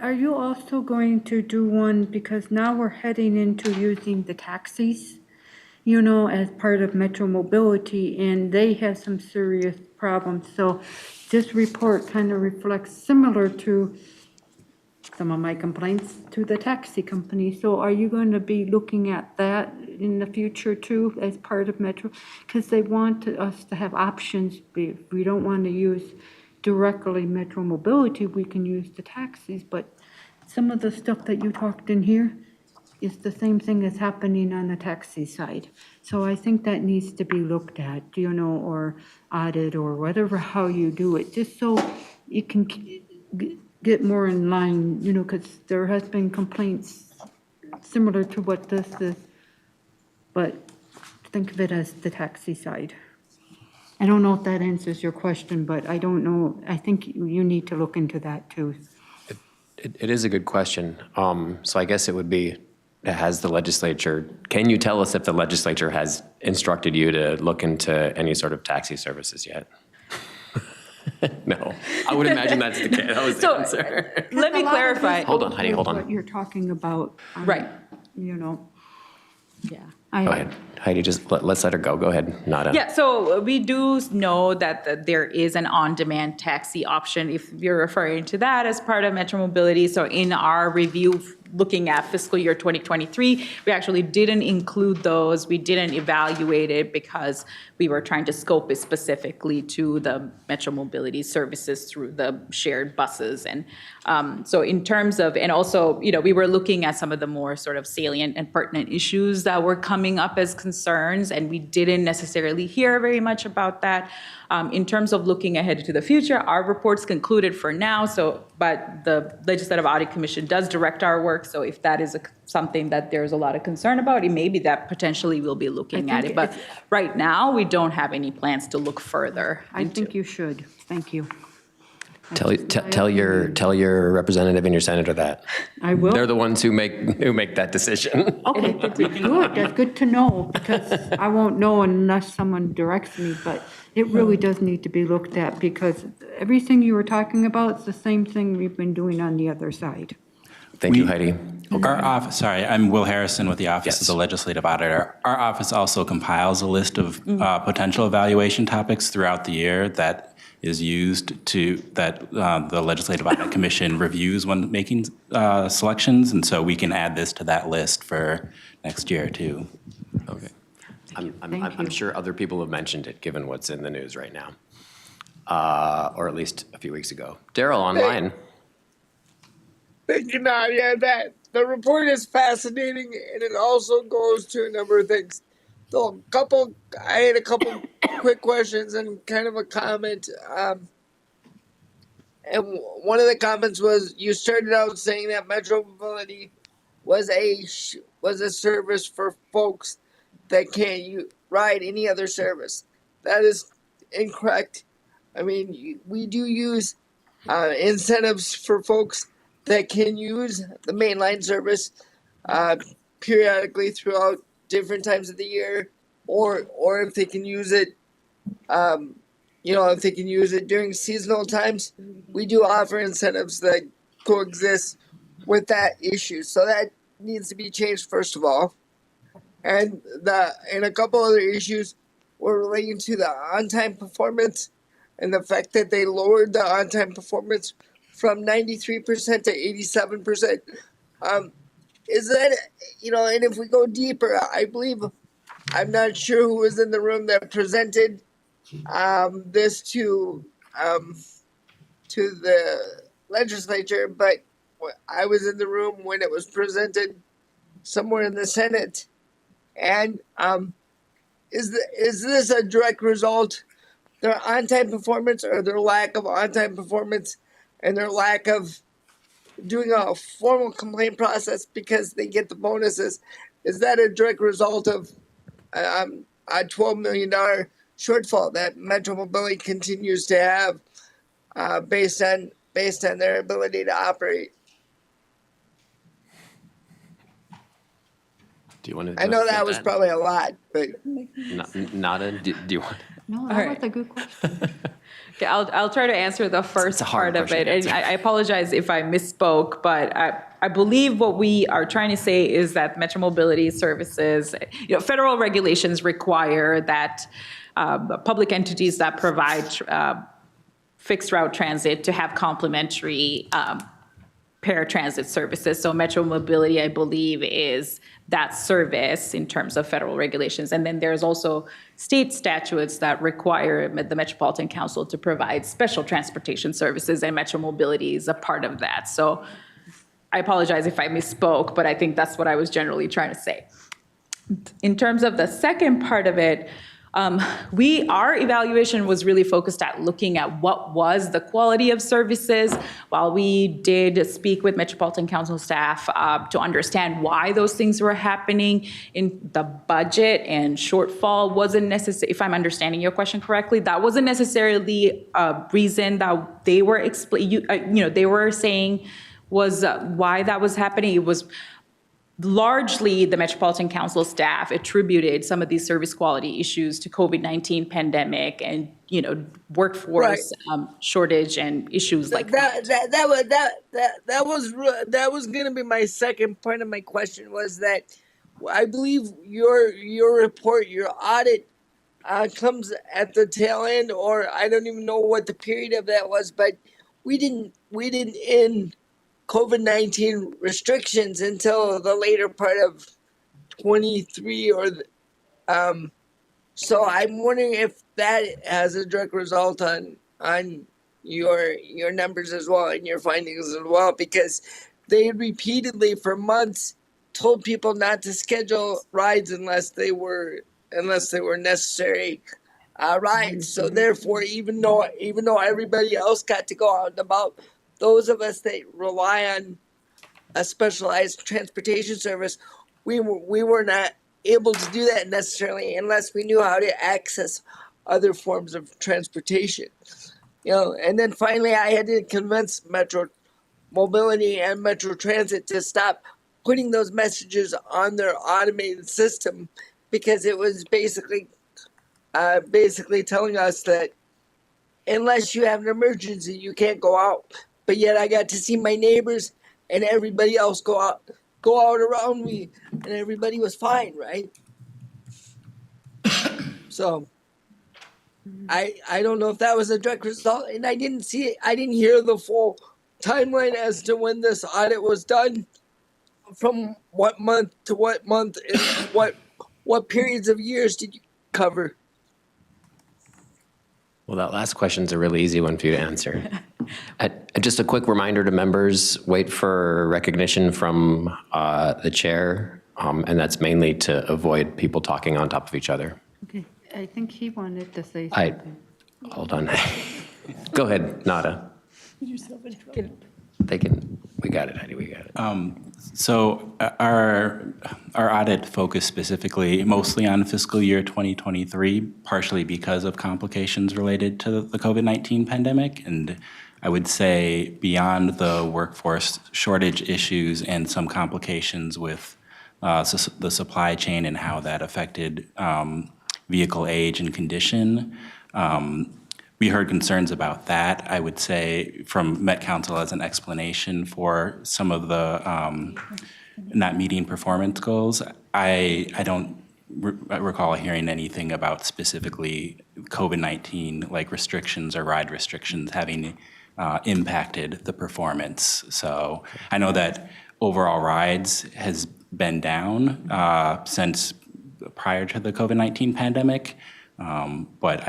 Are you also going to do one, because now we're heading into using the taxis, you know, as part of Metro Mobility, and they have some serious problems. So this report kind of reflects similar to some of my complaints to the taxi company. So are you going to be looking at that in the future too, as part of Metro? Because they want us to have options. If we don't want to use directly Metro Mobility, we can use the taxis, but some of the stuff that you talked in here is the same thing that's happening on the taxi side. So I think that needs to be looked at, you know, or audit or whatever, how you do it, just so you can get more in line, you know, because there has been complaints similar to what this is, but think of it as the taxi side. I don't know if that answers your question, but I don't know. I think you need to look into that too. It is a good question. So I guess it would be, has the legislature, can you tell us if the legislature has instructed you to look into any sort of taxi services yet? No, I would imagine that's the case. That was the answer. Let me clarify. Hold on, Heidi, hold on. What you're talking about. Right. You know. Yeah. Go ahead. Heidi, just let's let her go. Go ahead, Naadha. Yeah, so we do know that there is an on-demand taxi option, if you're referring to that as part of Metro Mobility. So in our review, looking at fiscal year 2023, we actually didn't include those. We didn't evaluate it because we were trying to scope it specifically to the Metro Mobility services through the shared buses. And so in terms of, and also, you know, we were looking at some of the more sort of salient and pertinent issues that were coming up as concerns, and we didn't necessarily hear very much about that. In terms of looking ahead to the future, our report's concluded for now, but the Legislative Audit Commission does direct our work, so if that is something that there's a lot of concern about, it may be that potentially we'll be looking at it. But right now, we don't have any plans to look further. I think you should. Thank you. Tell your representative and your senator that. I will. They're the ones who make that decision. Okay, that's good. That's good to know, because I won't know unless someone directs me, but it really does need to be looked at, because everything you were talking about is the same thing we've been doing on the other side. Thank you, Heidi. Our office, sorry, I'm Will Harrison with the Office of the Legislative Auditor. Our office also compiles a list of potential evaluation topics throughout the year that is used that the Legislative Audit Commission reviews when making selections, and so we can add this to that list for next year too. Okay. I'm sure other people have mentioned it, given what's in the news right now, or at least a few weeks ago. Darrell, online. Thank you, Nadia. That the report is fascinating, and it also goes to a number of things. So I had a couple quick questions and kind of a comment. And one of the comments was, you started out saying that Metro Mobility was a service for folks that can't ride any other service. That is incorrect. I mean, we do use incentives for folks that can use the mainline service periodically throughout different times of the year, or if they can use it, if they can use it during seasonal times, we do offer incentives that coexist with that issue. So that needs to be changed first of all. And a couple other issues were relating to the on-time performance and the fact that they lowered the on-time performance from 93% to 87%. Is that, and if we go deeper, I believe, I'm not sure who was in the room that presented this to the legislature, but I was in the room when it was presented somewhere in the Senate. And is this a direct result, their on-time performance, or their lack of on-time performance, and their lack of doing a formal complaint process because they get the bonuses? Is that a direct result of a $12 million shortfall that Metro Mobility continues to have based on their ability to operate? Do you want to? I know that was probably a lot, but Naadha, do you want? No, that was a good question. Okay, I'll try to answer the first part of it. And I apologize if I misspoke, but I believe what we are trying to say is that Metro Mobility Services, federal regulations require that public entities that provide fixed route transit to have complementary paratransit services. So Metro Mobility, I believe, is that service in terms of federal regulations. And then there's also state statutes that require the Metropolitan Council to provide special transportation services, and Metro Mobility is a part of that. So I apologize if I misspoke, but I think that's what I was generally trying to say. In terms of the second part of it, our evaluation was really focused at looking at what was the quality of services. While we did speak with Metropolitan Council staff to understand why those things were happening, in the budget and shortfall wasn't necessary. If I'm understanding your question correctly, that wasn't necessarily a reason that they were they were saying was why that was happening. It was largely the Metropolitan Council staff attributed some of these service quality issues to COVID-19 pandemic and, workforce shortage and issues like that. That was going to be my second part of my question, was that I believe your report, your audit comes at the tail end, or I don't even know what the period of that was, but we didn't end COVID-19 restrictions until the later part of 23 so I'm wondering if that has a direct result on your numbers as well and your findings as well, because they repeatedly for months told people not to schedule rides unless they were necessary rides. So therefore, even though everybody else got to go out and about, those of us that rely on a specialized transportation service, we were not able to do that necessarily unless we knew how to access other forms of transportation. And then finally, I had to convince Metro Mobility and Metro Transit to stop putting those messages on their automated system, because it was basically telling us that unless you have an emergency, you can't go out. But yet I got to see my neighbors and everybody else go out around me, and everybody was fine, right? So I don't know if that was a direct result, and I didn't hear the full timeline as to when this audit was done, from what month to what month, and what periods of years did you cover? Well, that last question's a really easy one for you to answer. Just a quick reminder to members, wait for recognition from the chair, and that's mainly to avoid people talking on top of each other. Okay, I think he wanted to say something. Hold on. Go ahead, Naadha. They can, We got it, Heidi, we got it. So our audit focused specifically mostly on fiscal year 2023, partially because of complications related to the COVID-19 pandemic. And I would say beyond the workforce shortage issues and some complications with the supply chain and how that affected vehicle age and condition, we heard concerns about that. I would say from Met Council as an explanation for some of the not meeting performance goals. I don't recall hearing anything about specifically COVID-19 like restrictions or ride restrictions having impacted the performance. So I know that overall rides has been down since prior to the COVID-19 pandemic. But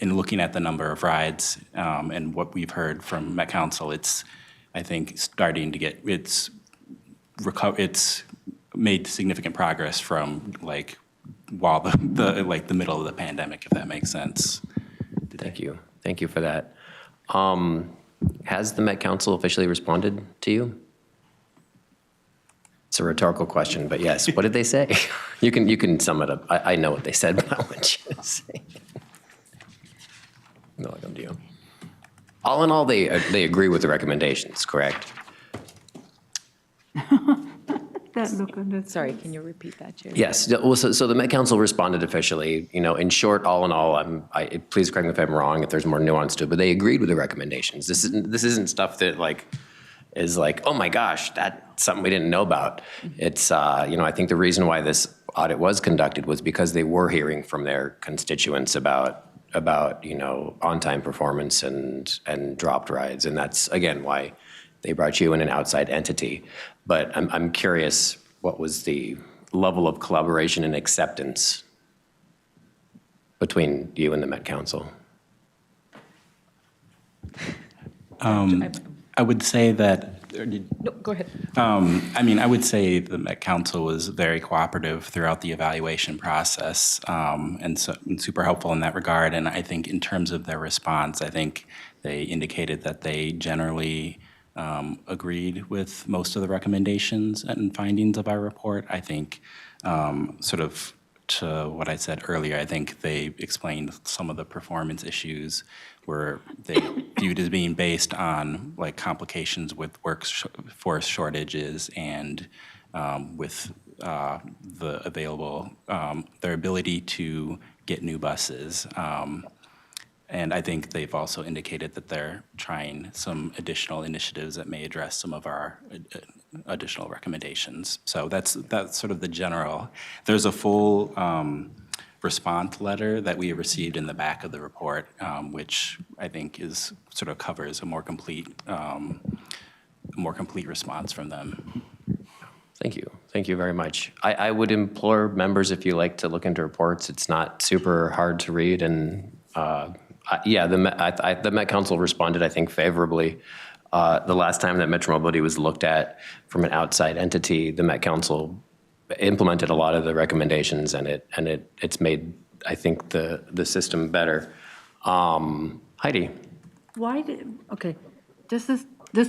in looking at the number of rides and what we've heard from Met Council, it's, I think, starting to get, it's made significant progress from like while the middle of the pandemic, if that makes sense. Thank you for that. Has the Met Council officially responded to you? It's a rhetorical question, but yes. What did they say? You can sum it up. I know what they said, but I want you to say it. No, I come to you. All in all, they agree with the recommendations, correct? That look on the. Sorry, can you repeat that, Jerry? Yes. Well, so the Met Council responded officially. You know, in short, all in all, please correct me if I'm wrong, if there's more nuance to it, but they agreed with the recommendations. This isn't stuff that is like, oh my gosh, that's something we didn't know about. It's, I think the reason why this audit was conducted was because they were hearing from their constituents about on-time performance and dropped rides. And that's, again, why they brought you in an outside entity. But I'm curious, what was the level of collaboration and acceptance between you and the Met Council? I would say that. No, go ahead. I would say the Met Council was very cooperative throughout the evaluation process and super helpful in that regard. And I think in terms of their response, I think they indicated that they generally agreed with most of the recommendations and findings of our report. I think sort of to what I said earlier, I think they explained some of the performance issues were they viewed as being based on like complications with workforce shortages and with the available, their ability to get new buses. And I think they've also indicated that they're trying some additional initiatives that may address some of our additional recommendations. So that's sort of the general. There's a full response letter that we received in the back of the report, which I think is sort of covers a more complete response from them. Thank you very much. I would implore members, if you like to look into reports, it's not super hard to read, and the Met Council responded, I think, favorably. The last time that Metro Mobility was looked at from an outside entity, the Met Council implemented a lot of the recommendations, and it's made, I think, the system better. Heidi. This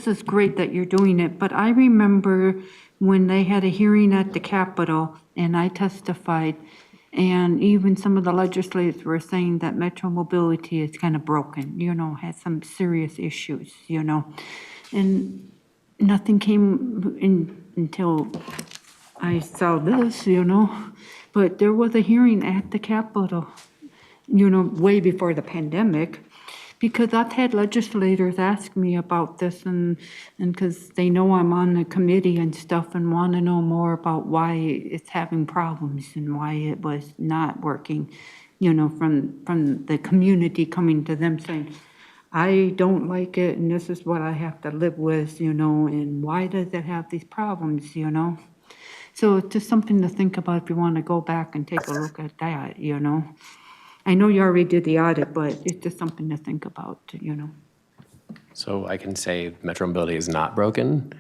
is great that you're doing it, but I remember when they had a hearing at the Capitol and I testified, and even some of the legislators were saying that Metro Mobility is kind of broken, has some serious issues, and nothing came in until I saw this, but there was a hearing at the Capitol, way before the pandemic, because I've had legislators ask me about this and because they know I'm on the committee and stuff and want to know more about why it's having problems and why it was not working, from the community coming to them saying, I don't like it and this is what I have to live with, and why does it have these problems, So it's just something to think about if you want to go back and take a look at that, I know you already did the audit, but it's just something to think about, So I can say Metro Mobility is not broken.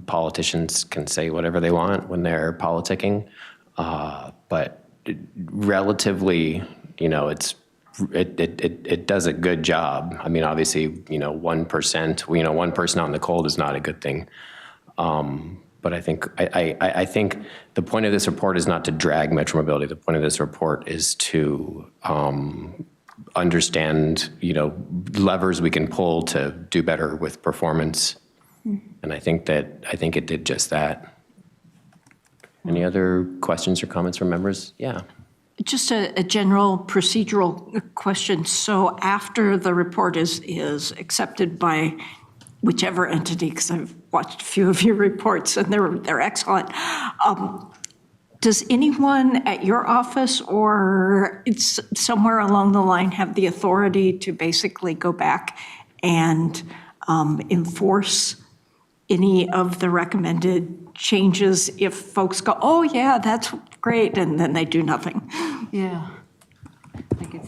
Politicians can say whatever they want when they're politicking, but relatively, it's it does a good job. I mean, obviously, 1%, 1 person out in the cold is not a good thing. But I think the point of this report is not to drag Metro Mobility. The point of this report is to understand, levers we can pull to do better with performance. And I think it did just that. Any other questions or comments from members? Yeah. Just a general procedural question. So after the report is accepted by whichever entity, because I've watched a few of your reports and they're excellent, does anyone at your office or it's somewhere along the line have the authority to basically go back and enforce any of the recommended changes if folks go, oh yeah, that's great, and then they do nothing? Yeah.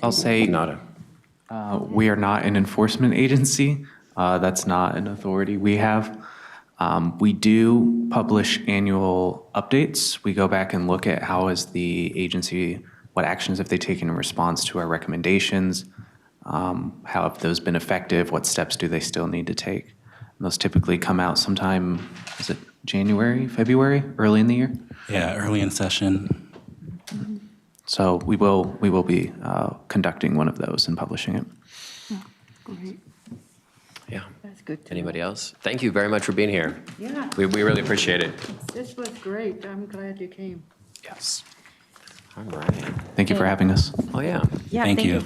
I'll say Naadha. we are not an enforcement agency. That's not an authority we have. We do publish annual updates. We go back and look at how is the agency, what actions have they taken in response to our recommendations, how have those been effective, what steps do they still need to take. And those typically come out sometime, is it January, February, early in the year? Yeah, early in session. So we will be conducting one of those and publishing it. Great. Yeah. That's good to know. Anybody else? Thank you very much for being here. Yeah. We really appreciate it. This was great. I'm glad you came. Yes. All right. Thank you for having us. Oh, yeah. Yeah, Thank you.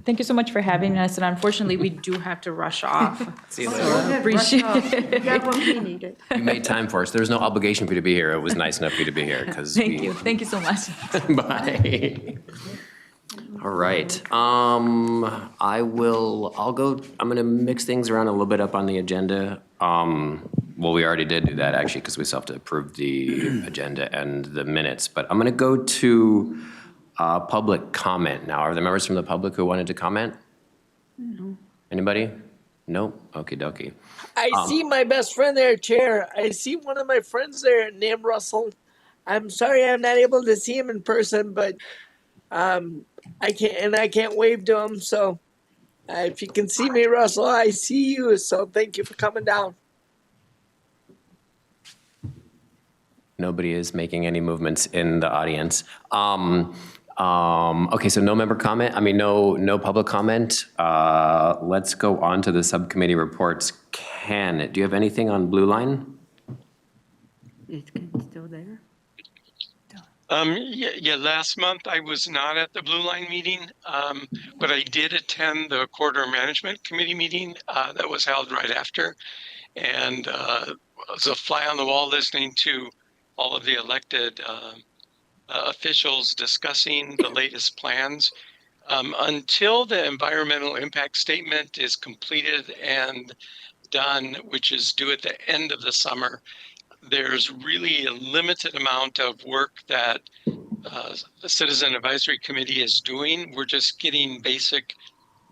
Thank you so much for having us, and unfortunately, we do have to rush off. See you Go later. ahead, Appreciate rush off. You got what we needed. You made time for us. There's no obligation for you to be here. It was nice enough for you to be here because Thank you. Thank you so much. Bye. All right. I'm going to mix things around a little bit up on the agenda. Well, we already did do that actually because we still have to approve the agenda and the minutes. But I'm going to go to public comment now. Are there members from the public who wanted to comment? No. Anybody? No? Okie dokie. I see my best friend there, Chair. I see one of my friends there named Russell. I'm sorry I'm not able to see him in person, but I can't wave to him. So if you can see me, Russell, I see you. So thank you for coming down. Nobody is making any movements in the audience. Okay, so no member comment. No public comment. Let's go on to the subcommittee reports. Ken, do you have anything on Blue Line? Is Ken still there? Yeah, last month I was not at the Blue Line meeting, but I did attend the Corridor Management Committee meeting that was held right after, and was a fly on the wall listening to all of the elected officials discussing the latest plans. Until the environmental impact statement is completed and done, which is due at the end of the summer, there's really a limited amount of work that the Citizen Advisory Committee is doing. We're just getting basic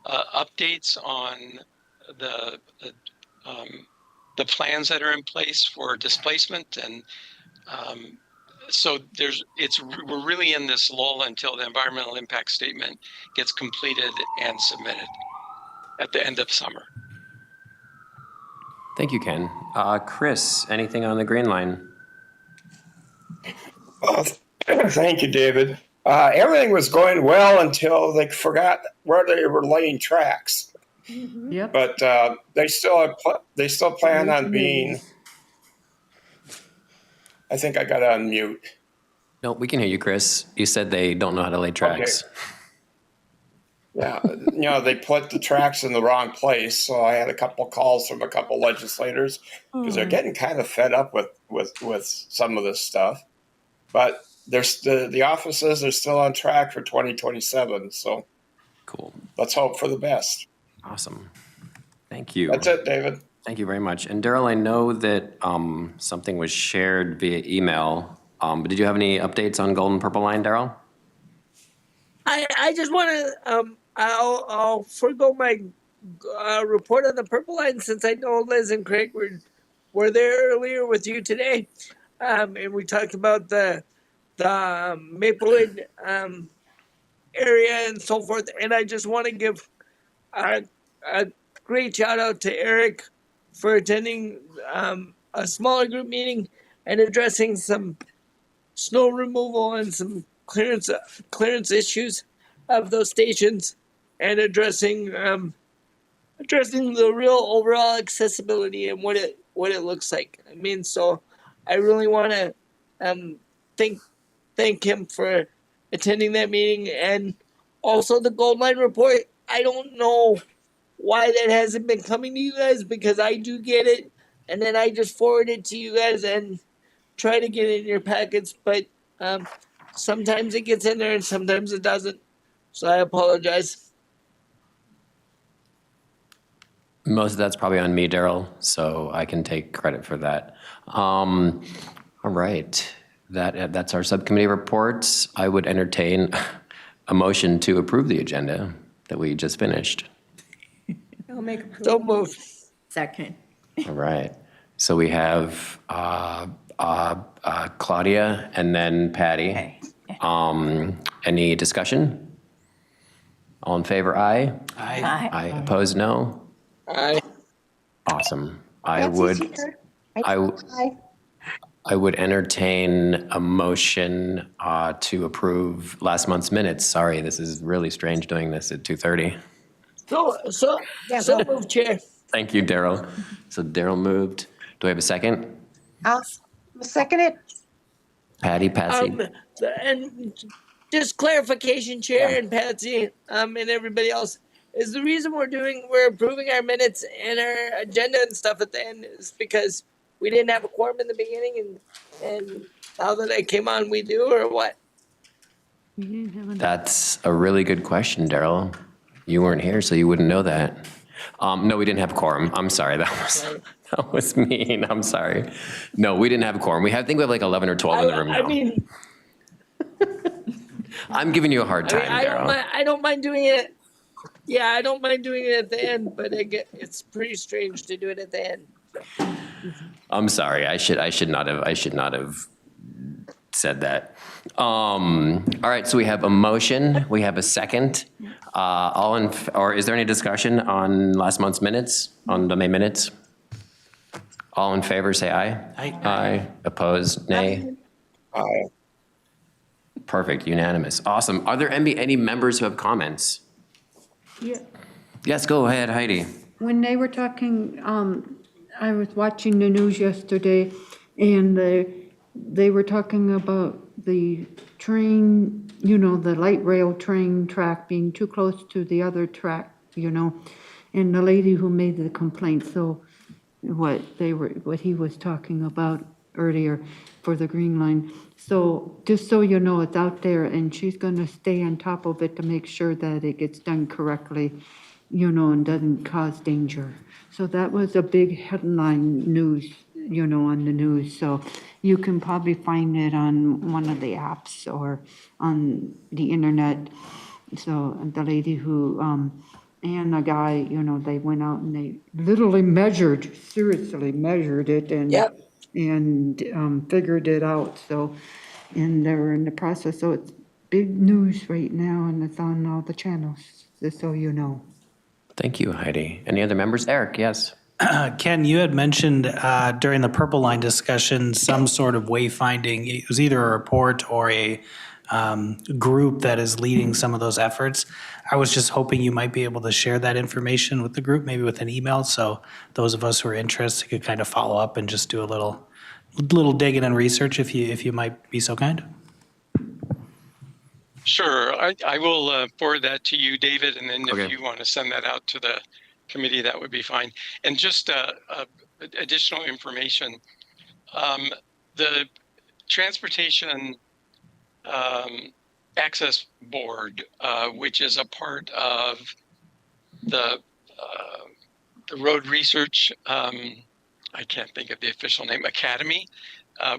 updates on the plans that are in place for displacement, and so we're really in this lull until the environmental impact statement gets completed and submitted at the end of summer. Thank you, Ken. Chris, anything on the Green Line? Thank you, David. Everything was going well until they forgot where they were laying tracks. Yep. But they still plan on being. I think I got to unmute. No, we can hear you, Chris. You said they don't know how to lay tracks. Okay. Yeah, they put the tracks in the wrong place. So I had a couple calls from a couple legislators because they're getting kind of fed up with some of this stuff. But the offices are still on track for 2027. So cool. Let's hope for the best. Awesome. Thank you. That's it, David. Thank you very much. And Darrell, I know that something was shared via email, but did you have any updates on Golden Purple Line, Darrell? I just want to I'll forego my report on the Purple Line since I know Liz and Craig were there earlier with you today, and we talked about the Maplewood area and so forth. And I just want to give a great shout out to Eric for attending a smaller group meeting and addressing some snow removal and some clearance issues of those stations, and addressing the real overall accessibility and what it looks like. I mean, so I really want to thank him for attending that meeting, and also the Gold Line report. I don't know why that hasn't been coming to you guys, because I do get it, and then I just forward it to you guys and try to get it in your packets, but sometimes it gets in there and sometimes it doesn't. So I apologize. Most of that's probably on me, Darrell, so I can take credit for that. All right, that's our subcommittee reports. I would entertain a motion to approve the agenda that we just finished. I'll make a So moved. second. All right, so we have Claudia and then Patty. Any discussion? All in favor, aye? Aye. Aye, opposed, no? Aye. Awesome. I would entertain a motion to approve last month's minutes. Sorry, this is really strange doing this at 2:30. So moved, Chair. Thank you, Darrell. So Darrell moved. Do I have a second? I'll second it. Patty, Patsy? And just clarification, Chair and Patsy, and everybody else, is the reason we're approving our minutes and our agenda and stuff at the end is because we didn't have a quorum in the beginning, and now that I came on, we do, or what? That's a really good question, Darrell. You weren't here, so you wouldn't know that. No, we didn't have quorum. I'm sorry, that was mean. I'm sorry. No, we didn't have a quorum. I think we have like 11 or 12 in the room now. I mean, I'm giving you a hard time, Darrell. I don't mind doing it. Yeah, I don't mind doing it at the end, but it's pretty strange to do it at the end. I'm sorry. I should not have said that. All right. So we have a motion. We have a second. Or is there any discussion on last month's minutes, on the May minutes? All in favor, say aye. Aye. Aye. Opposed, nay. Aye. Perfect. Unanimous. Awesome. Are there any members who have comments? Yeah. Yes. Go ahead, Heidi. When they were talking, I was watching the news yesterday, and they were talking about the train, the light rail train track being too close to the other track, and the lady who made the complaint. So what he was talking about earlier for the Green Line. So just so you know, it's out there, and she's going to stay on top of it to make sure that it gets done correctly, and doesn't cause danger. So that was a big headline news, on the news. So you can probably find it on one of the apps or on the internet. So the lady who, and the guy, they went out and they literally seriously measured it and Yep. and figured it out. So, and they were in the process. So it's big news right now, and it's on all the channels, just so you know. Thank you, Heidi. Any other members? Eric, yes. Ken, you had mentioned during the Purple Line discussion some sort of wayfinding. It was either a report or a group that is leading some of those efforts. I was just hoping you might be able to share that information with the group, maybe with an email, so those of us who are interested could kind of follow up and just do a little digging and research if you might be so kind. Sure, I will forward that to you, David, and then Okay. if you want to send that out to the committee, that would be fine. And just additional information, the Transportation Access Board, which is a part of the Road Research, I can't think of the official name, Academy,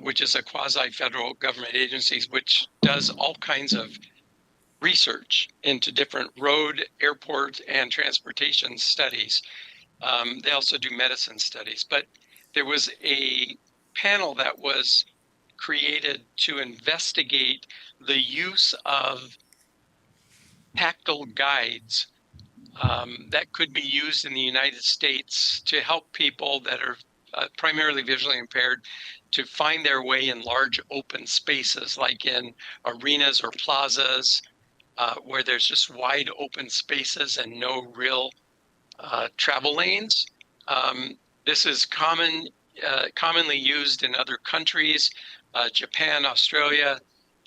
which is a quasi-federal government agency which does all kinds of research into different road, airport, and transportation studies. They also do medicine studies, but there was a panel that was created to investigate the use of tactile guides that could be used in the United States to help people that are primarily visually impaired to find their way in large open spaces, like in arenas or plazas, where there's just wide open spaces and no real travel lanes. This is commonly used in other countries, Japan, Australia,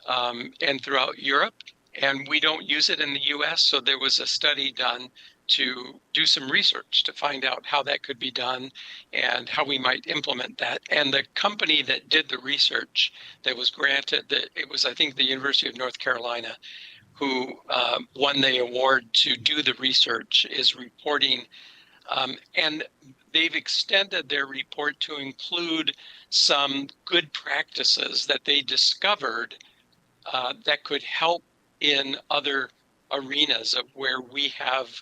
and throughout Europe. And we don't use it in the US, so there was a study done to do some research to find out how that could be done and how we might implement that. And the company that did the research that was granted, it was, I think, the University of North Carolina, who won the award to do the research, is reporting. And they've extended their report to include some good practices that they discovered that could help in other arenas of where we have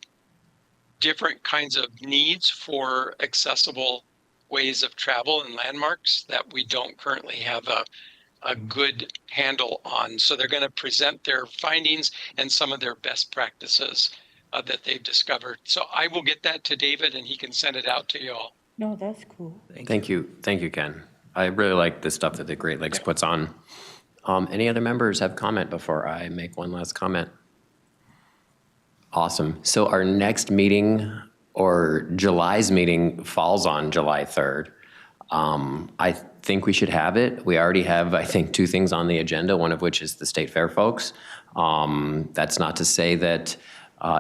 different kinds of needs for accessible ways of travel and landmarks that we don't currently have a good handle on. So they're going to present their findings and some of their best practices that they've discovered. So I will get that to David and he can send it out to you all. No, that's cool. Thank you, Ken. I really like the stuff that the Great Lakes puts on. Any other members have comment before I make one last comment? Awesome. So our next meeting, or July's meeting, falls on July 3rd. I think we should have it. We already have, I think, 2 things on the agenda, one of which is the State Fair folks. That's not to say that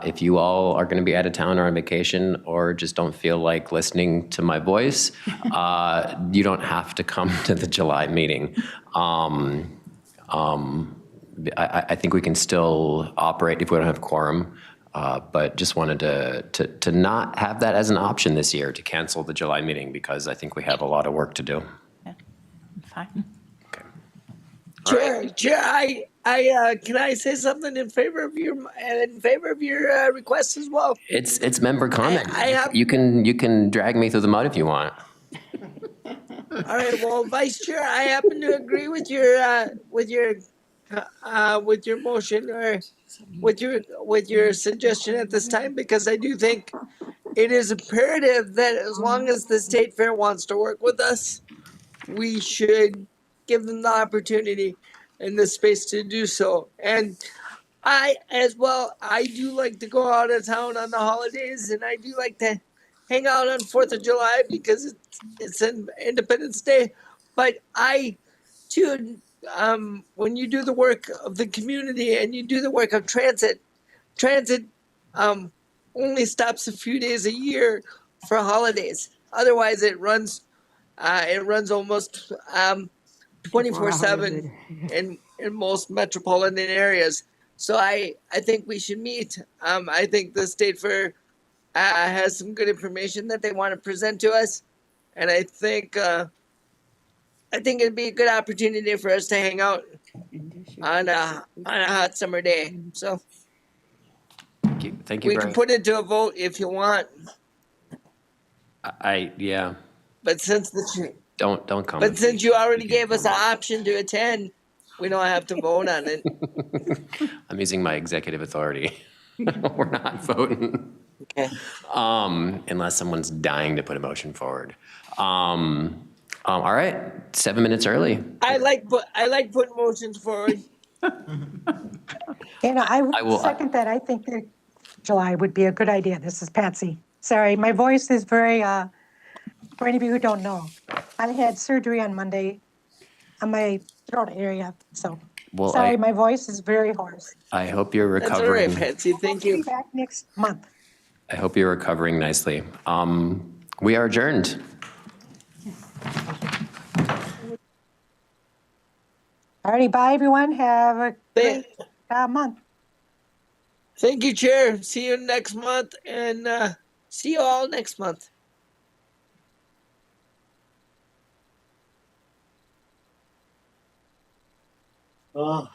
if you all are going to be out of town or on vacation or just don't feel like listening to my voice, you don't have to come to the July meeting. I think we can still operate if we don't have quorum, but just wanted to not have that as an option this year, to cancel the July meeting, because I think we have a lot of work to do. Fine. Chair, I can I say something in favor of your request as well? It's member comment. I have, You can drag me through the mud if you want. all right. Well, Vice Chair, I happen to agree with your motion, or with your suggestion at this time, because I do think it is imperative that as long as the State Fair wants to work with us, we should give them the opportunity and the space to do so. And I, as well, I do like to go out of town on the holidays, and I do like to hang out on 4th of July because it's an Independence Day. But I, too, when you do the work of the community and you do the work of transit only stops a few days a year for holidays. Otherwise, it runs almost 24/7 in most metropolitan areas. So I think we should meet. I think the State Fair has some good information that they want to present to us, and I think it'd be a good opportunity for us to hang out on a hot summer day. So Thank you. We can put it to a vote if you want. Yeah. But since Don't come. But since you already gave us an option to attend, we don't have to vote on it. I'm using my executive authority. We're not voting. Okay. Unless someone's dying to put a motion forward. All right, 7 minutes early. I like putting motions forward. And I would second that. I think that July would be a good idea. This is Patsy. Sorry, my voice is very, for any of you who don't know, I had surgery on Monday on my throat area. So, Well, sorry, my voice is very hoarse. I hope you're recovering. That's all right, Patsy. Thank you. I'll be back next month. I hope you're recovering nicely. We are adjourned. All righty, bye, everyone. Have a great month. Thank you, Chair. See you next month, and see you all next month. Oh.